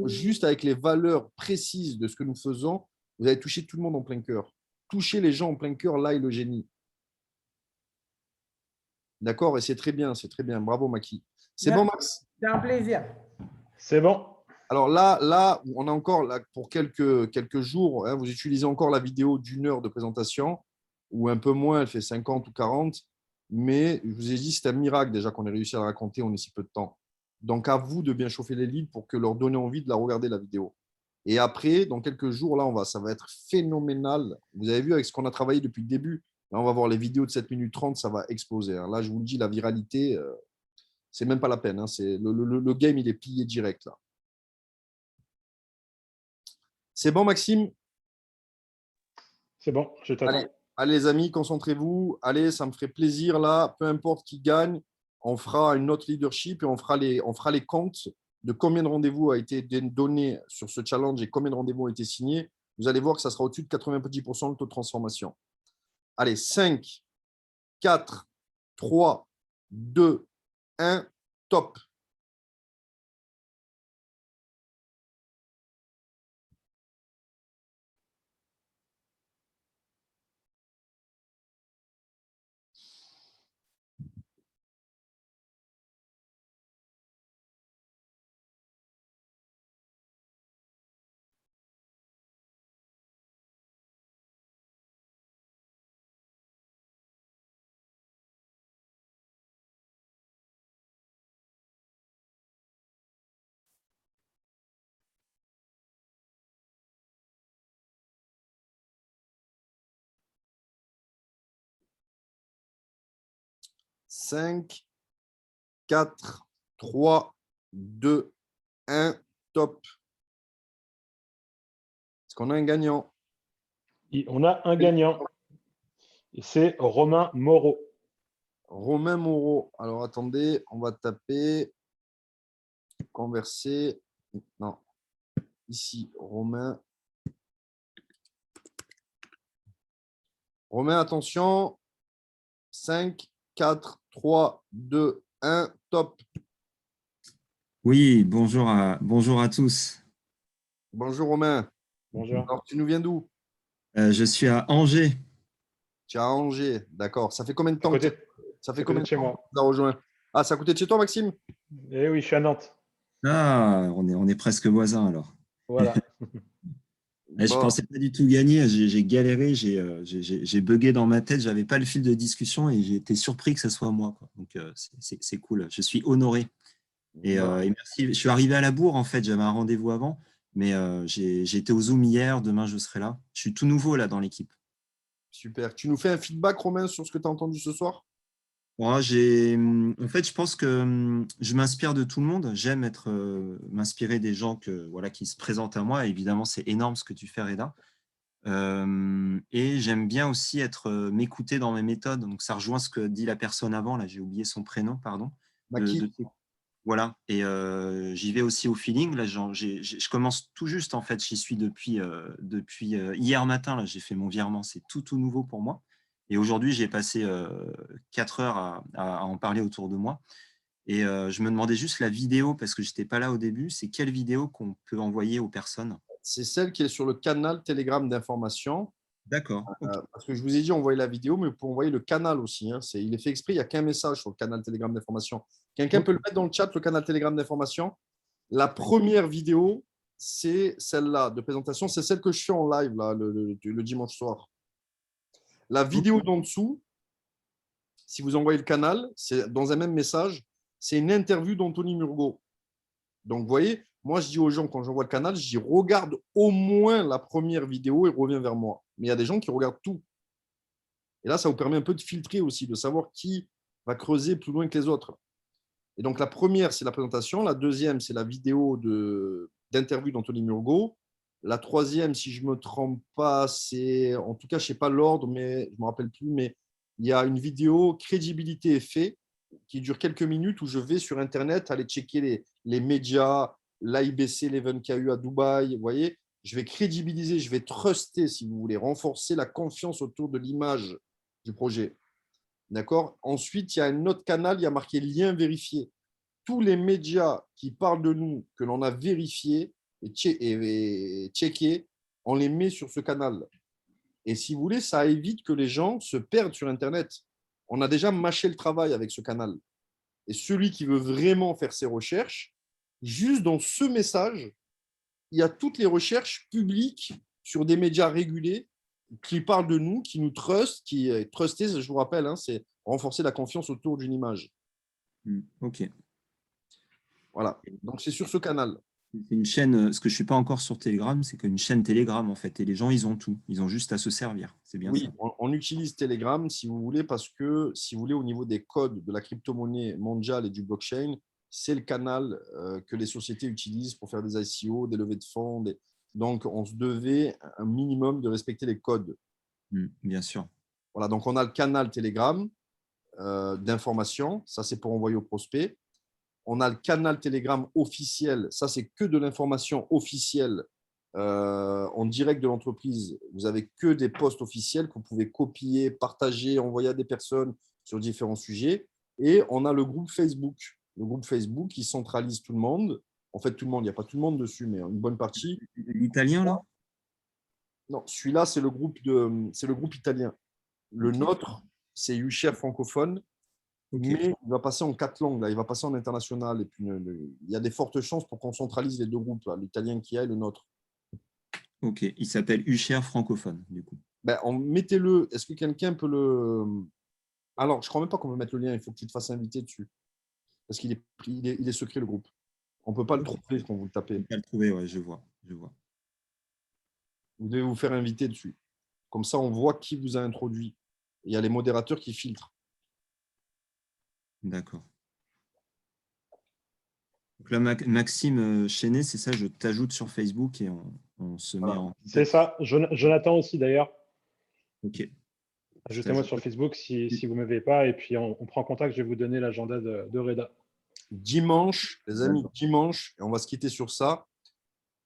Juste avec les valeurs précises de ce que nous faisons, vous allez toucher tout le monde en plein cœur. Toucher les gens en plein cœur, là est le génie. D'accord? Et c'est très bien, c'est très bien. Bravo, Maki. C'est bon, Max? C'est un plaisir. C'est bon. Alors là, on a encore, là, pour quelques jours, hein, vous utilisez encore la vidéo d'1 heure de présentation, ou un peu moins, elle fait 50 ou 40. Mais je vous ai dit, c'est un miracle déjà qu'on ait réussi à la raconter en si peu de temps. Donc, à vous de bien chauffer les leads pour que leur donner envie de la regarder, la vidéo. Et après, dans quelques jours, là, ça va être phénoménal. Vous avez vu avec ce qu'on a travaillé depuis le début. Là, on va voir les vidéos de 7 minutes 30, ça va exploser. Hein. Là, je vous le dis, la viralité, c'est même pas la peine. Hein. Le game, il est plié direct, là. C'est bon, Maxime? C'est bon, je t'attends. Allez, les amis, concentrez-vous. Allez, ça me ferait plaisir, là. Peu importe qui gagne, on fera une autre leadership et on fera les comptes de combien de rendez-vous a été donné sur ce challenge et combien de rendez-vous ont été signés. Vous allez voir que ça sera au-dessus de 90% le taux de transformation. Allez, 5, 4, 3, 2, 1, top. Cinq, 4, 3, 2, 1, top. Est-ce qu'on a un gagnant? On a un gagnant. Et c'est Romain Moreau. Romain Moreau. Alors, attendez, on va taper converser. Non. Ici, Romain. Romain, attention. 5, 4, 3, 2, 1, top. Oui, bonjour à tous. Bonjour Romain. Bonjour. Alors, tu nous viens d'où? Je suis à Angers. Tu es à Angers, d'accord. Ça fait combien de temps côté, que ça fait à côté combien de de chez temps moi. que tu as rejoint? Ah, c'est à côté de chez toi, Maxime? Eh oui, je suis à Nantes. Ah, on est presque voisins alors. Voilà. Je ne Bon, pensais pas du tout gagner. J'ai galéré, j'ai bugué dans ma tête. Je n'avais pas le fil de discussion et j'ai été surpris que ce soit moi, quoi. Donc, c'est cool. Je suis honoré. Et merci. Je suis arrivé à la bourre, en fait. J'avais un rendez-vous avant, mais j'ai été au Zoom hier. Demain, je serai là. Je suis tout nouveau là dans l'équipe. super. Tu nous fais un feedback, Romain, sur ce que tu as entendu ce soir? Moi, en fait, je pense que je m'inspire de tout le monde. J'aime m'inspirer des gens voilà, qui se présentent à moi. Évidemment, c'est énorme ce que tu fais, Reda. Et j'aime bien aussi m'écouter dans mes méthodes. Donc, ça rejoint ce que dit la personne avant. Là, j'ai oublié son prénom, pardon. Maki. Voilà, et j'y vais aussi au feeling. Là, je commence tout juste, en fait, j'y suis depuis hier matin. Là, j'ai fait mon virement, c'est tout nouveau pour moi. Et aujourd'hui, j'ai passé 4 heures à en parler autour de moi. Et je me demandais juste la vidéo, parce que je n'étais pas là au début, c'est quelle vidéo qu'on peut envoyer aux personnes? C'est celle qui est sur le canal Telegram d'information. D'accord, ok. Parce que je vous ai dit envoyer la vidéo, mais vous pouvez envoyer le canal aussi. Hein. Il est fait exprès, il n'y a qu'un message sur le canal Telegram d'information. Quelqu'un peut le mettre dans le chat, le canal Telegram d'information. La première vidéo, c'est celle-là de présentation. C'est celle que je fais en live là, le dimanche soir. La vidéo d'en dessous, si vous envoyez le canal, c'est dans un même message, c'est une interview d'Anthony Murgot. Donc, vous voyez, moi, je dis aux gens, quand j'envoie le canal, je dis regarde au moins la première vidéo et reviens vers moi. Mais il y a des gens qui regardent tout. Et là, ça vous permet un peu de filtrer aussi, de savoir qui va creuser plus loin que les autres. Et donc, la première, c'est la présentation. La deuxième, c'est la vidéo d'interview d'Anthony Murgot. La troisième, si je ne me trompe pas, c'est, en tout cas, je ne sais pas l'ordre, mais je ne me rappelle plus, mais il y a une vidéo crédibilité et fait qui dure quelques minutes où je vais sur Internet aller checker les médias, l'AIBC, l'event qu'il y a eu à Dubaï. Vous voyez, je vais crédibiliser, je vais truster, si vous voulez, renforcer la confiance autour de l'image du projet. D'accord. Ensuite, il y a un autre canal, il y a marqué lien vérifié. Tous les médias qui parlent de nous, que l'on a vérifiés et checkés, on les met sur ce canal. Et si vous voulez, ça évite que les gens se perdent sur Internet. On a déjà mâché le travail avec ce canal. Et celui qui veut vraiment faire ses recherches, juste dans ce message, il y a toutes les recherches publiques sur des médias régulés qui parlent de nous, qui nous trustent, qui truster, je vous rappelle, hein, c'est renforcer la confiance autour d'une image. Ok. Voilà. Donc c'est sur ce canal. C'est une chaîne, ce que je ne suis pas encore sur Telegram, c'est qu'une chaîne Telegram, en fait. Et les gens, ils ont tout. Ils ont juste à se servir. C'est bien Oui, ça. on utilise Telegram si vous voulez, parce que si vous voulez, au niveau des codes de la crypto-monnaie mondiale et du blockchain, c'est le canal que les sociétés utilisent pour faire des ICO, des levées de fonds. Donc, on se devait un minimum de respecter les codes. Bien sûr. Voilà, donc on a le canal Telegram d'information, ça c'est pour envoyer aux prospects. On a le canal Telegram officiel, ça c'est que de l'information officielle en direct de l'entreprise. Vous avez que des posts officiels que vous pouvez copier, partager, envoyer à des personnes sur différents sujets. Et on a le groupe Facebook. Le groupe Facebook qui centralise tout le monde. En fait, tout le monde, il n'y a pas tout le monde dessus, mais une bonne partie. L'italien, là? Non, celui-là, c'est le groupe italien. Le nôtre, c'est UShare francophone. Okay. Mais il va passer en 4 langues, là. Il va passer en international. Et puis, il y a des fortes chances pour qu'on centralise les deux groupes, l'italien qui a et le nôtre. Ok, il s'appelle UShare francophone, du coup. Ben, mettez-le. Est-ce que quelqu'un peut le. Alors, je ne crois même pas qu'on peut mettre le lien. Il faut que tu te fasses inviter dessus. Parce qu'il est secret, le groupe. On ne peut pas le trouver quand vous le tapez. On peut pas le trouver, ouais, je vois. Vous devez vous faire inviter dessus. Comme ça, on voit qui vous a introduit. Il y a les modérateurs qui filtrent. D'accord. Donc là, Maxime Chenet, c'est ça, je t'ajoute sur Facebook et on se met en. C'est ça. Jonathan aussi, d'ailleurs. Ok. Ajoutez-moi sur Facebook si vous ne m'avez pas et puis on prend contact. Je vais vous donner l'agenda de Reda. Dimanche, les amis, dimanche, et on va se quitter sur ça.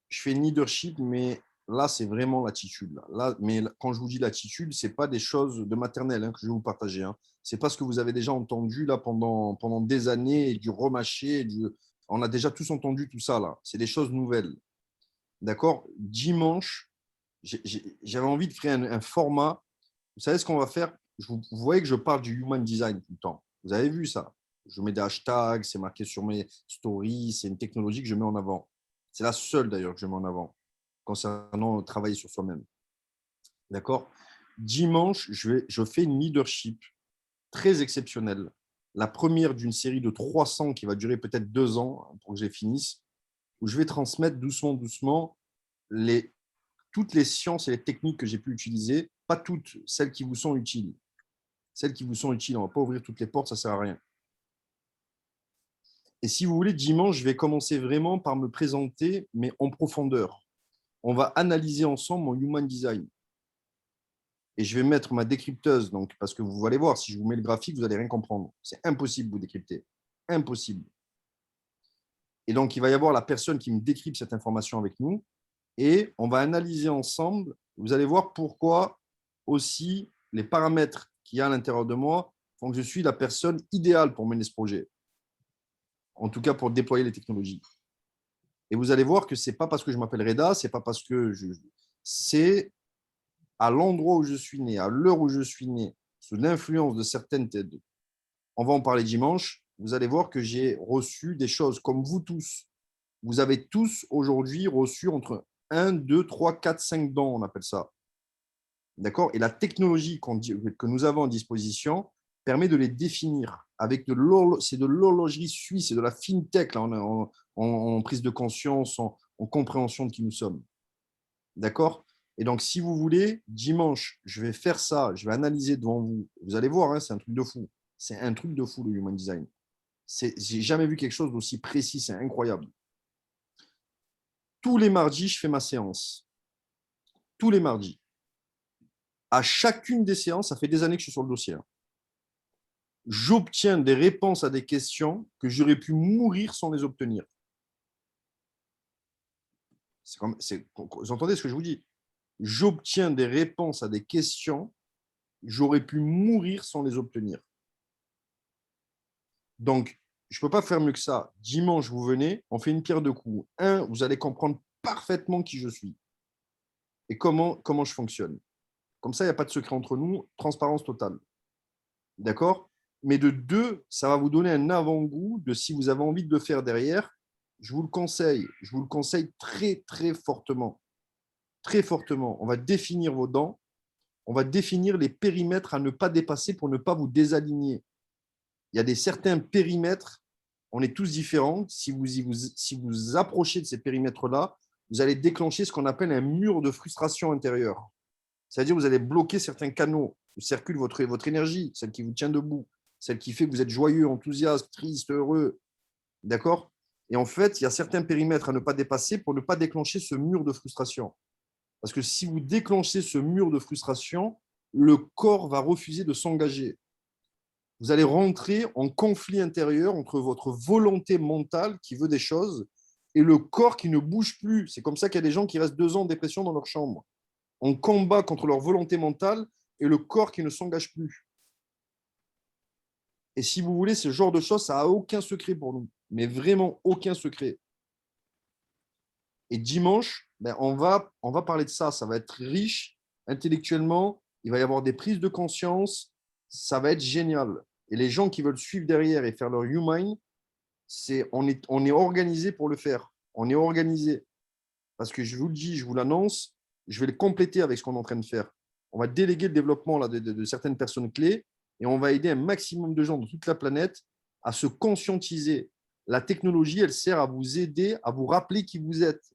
Je fais leadership, mais là, c'est vraiment l'attitude. Mais quand je vous dis l'attitude, ce n'est pas des choses de maternelle que je vais vous partager. Ce n'est pas ce que vous avez déjà entendu là, pendant des années, et du remâché. On a déjà tous entendu tout ça. Là. C'est des choses nouvelles. D'accord. Dimanche, j'avais envie de créer un format. Vous savez ce qu'on va faire? Vous voyez que je parle du human design tout le temps. Vous avez vu ça? Je mets des hashtags, c'est marqué sur mes stories, c'est une technologie que je mets en avant. C'est la seule d'ailleurs que je mets en avant concernant travailler sur soi-même. D'accord? Dimanche, je fais une leadership très exceptionnelle. La première d'une série de 300 qui va durer peut-être 2 ans pour que je les finisse, où je vais transmettre doucement toutes les sciences et les techniques que j'ai pu utiliser, pas toutes, celles qui vous sont utiles. Celles qui vous sont utiles, on ne va pas ouvrir toutes les portes, ça ne sert à rien. Et si vous voulez, dimanche, je vais commencer vraiment par me présenter, mais en profondeur. On va analyser ensemble mon human design. Et je vais mettre ma décrypteuse, donc, parce que vous allez voir, si je vous mets le graphique, vous n'allez rien comprendre. C'est impossible de vous décrypter. Impossible. Et donc, il va y avoir la personne qui me décrypte cette information avec nous et on va analyser ensemble. Vous allez voir pourquoi aussi les paramètres qu'il y a à l'intérieur de moi font que je suis la personne idéale pour mener ce projet. En tout cas, pour déployer les technologies. Et vous allez voir que ce n'est pas parce que je m'appelle Reda, c'est pas parce que c'est à l'endroit où je suis né, à l'heure où je suis né, sous l'influence de certaines têtes. On va en parler dimanche. Vous allez voir que j'ai reçu des choses comme vous tous. Vous avez tous aujourd'hui reçu entre 1, 2, 3, 4, 5 dents, on appelle ça. D'accord? Et la technologie que nous avons à disposition permet de les définir. C'est de l'horlogerie suisse, c'est de la fintech là, en prise de conscience, en compréhension de qui nous sommes. D'accord? Et donc, si vous voulez, dimanche, je vais faire ça, je vais analyser devant vous. Vous allez voir, hein, c'est un truc de fou. C'est un truc de fou, le Human Design. J'ai jamais vu quelque chose d'aussi précis, c'est incroyable. Tous les mardis, je fais ma séance. Tous les mardis. À chacune des séances, ça fait des années que je suis sur le dossier. J'obtiens des réponses à des questions que j'aurais pu mourir sans les obtenir. Vous entendez ce que je vous dis? J'obtiens des réponses à des questions, j'aurais pu mourir sans les obtenir. Donc, je ne peux pas faire mieux que ça. Dimanche, vous venez, on fait une pierre deux coups. Un, vous allez comprendre parfaitement qui je suis et comment je fonctionne. Comme ça, il n'y a pas de secret entre nous, transparence totale. D'accord? Mais de deux, ça va vous donner un avant-goût de si vous avez envie de le faire derrière. Je vous le conseille très, très fortement. Très fortement. On va définir vos dents. On va définir les périmètres à ne pas dépasser pour ne pas vous désaligner. Il y a certains périmètres, on est tous différents. Si vous approchez de ces périmètres-là, vous allez déclencher ce qu'on appelle un mur de frustration intérieure. C'est-à-dire que vous allez bloquer certains canaux où circule votre énergie, celle qui vous tient debout, celle qui fait que vous êtes joyeux, enthousiaste, triste, heureux. D'accord? Et en fait, il y a certains périmètres à ne pas dépasser pour ne pas déclencher ce mur de frustration. Parce que si vous déclenchez ce mur de frustration, le corps va refuser de s'engager. Vous allez rentrer en conflit intérieur entre votre volonté mentale qui veut des choses et le corps qui ne bouge plus. C'est comme ça qu'il y a des gens qui restent 2 ans en dépression dans leur chambre. On combat contre leur volonté mentale et le corps qui ne s'engage plus. Et si vous voulez, ce genre de choses, ça n'a aucun secret pour nous. Mais vraiment aucun secret. Et dimanche, on va parler de ça. Ça va être riche intellectuellement. Il va y avoir des prises de conscience. Ça va être génial. Et les gens qui veulent suivre derrière et faire leur Human, on est organisé pour le faire. On est organisé. Parce que je vous le dis, je vous l'annonce, je vais le compléter avec ce qu'on est en train de faire. On va déléguer le développement là, de certaines personnes clés et on va aider un maximum de gens de toute la planète à se conscientiser. La technologie, elle sert à vous aider, à vous rappeler qui vous êtes.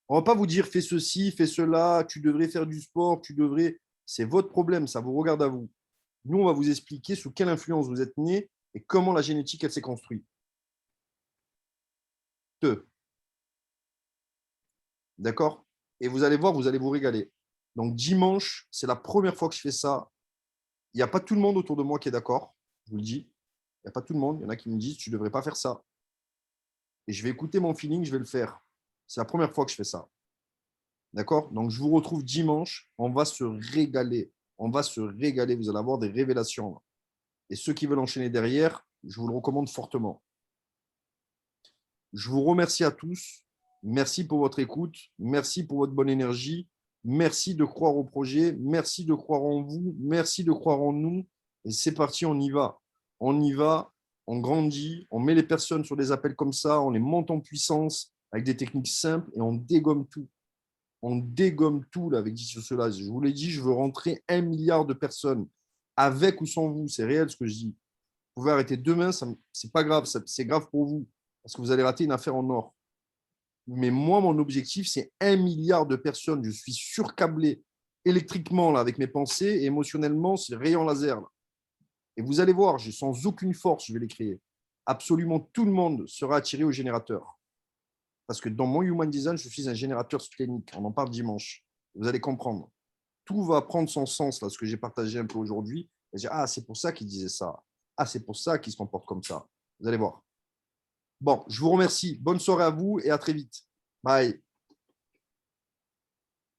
On ne va pas vous dire fais ceci, fais cela, tu devrais faire du sport, tu devrais. C'est votre problème, ça vous regarde à vous. Nous, on va vous expliquer sous quelle influence vous êtes né et comment la génétique, elle s'est construite. D'accord? Et vous allez voir, vous allez vous régaler. Donc, dimanche, c'est la première fois que je fais ça. Il n'y a pas tout le monde autour de moi qui est d'accord, je vous le dis. Il n'y a pas tout le monde. Il y en a qui me disent tu ne devrais pas faire ça. Et je vais écouter mon feeling, je vais le faire. C'est la première fois que je fais ça. D'accord? Donc, je vous retrouve dimanche. On va se régaler. On va se régaler. Vous allez avoir des révélations. Et ceux qui veulent enchaîner derrière, je vous le recommande fortement. Je vous remercie à tous. Merci pour votre écoute. Merci pour votre bonne énergie. Merci de croire au projet. Merci de croire en vous. Merci de croire en nous. Et c'est parti, on y va. On y va, on grandit, on met les personnes sur des appels comme ça, on les monte en puissance avec des techniques simples et on dégomme tout. On dégomme tout là, avec cela. Je vous l'ai dit, je veux rentrer 1 milliard de personnes, avec ou sans vous. C'est réel ce que je dis. Vous pouvez arrêter demain, ce n'est pas grave, c'est grave pour vous, parce que vous allez rater une affaire en or. Mais moi, mon objectif, c'est 1 milliard de personnes. Je suis surcablé électriquement là, avec mes pensées et émotionnellement, c'est rayon laser. Là. Et vous allez voir, sans aucune force, je vais les créer. Absolument tout le monde sera attiré au générateur. Parce que dans mon Human Design, je suis un générateur splénique. On en parle dimanche. Vous allez comprendre. Tout va prendre son sens, là, ce que j'ai partagé un peu aujourd'hui. Et dire, ah, c'est pour ça qu'il disait ça. Ah, c'est pour ça qu'il se comporte comme ça. Vous allez voir. Bon, je vous remercie. Bonne soirée à vous et à très vite. Bye.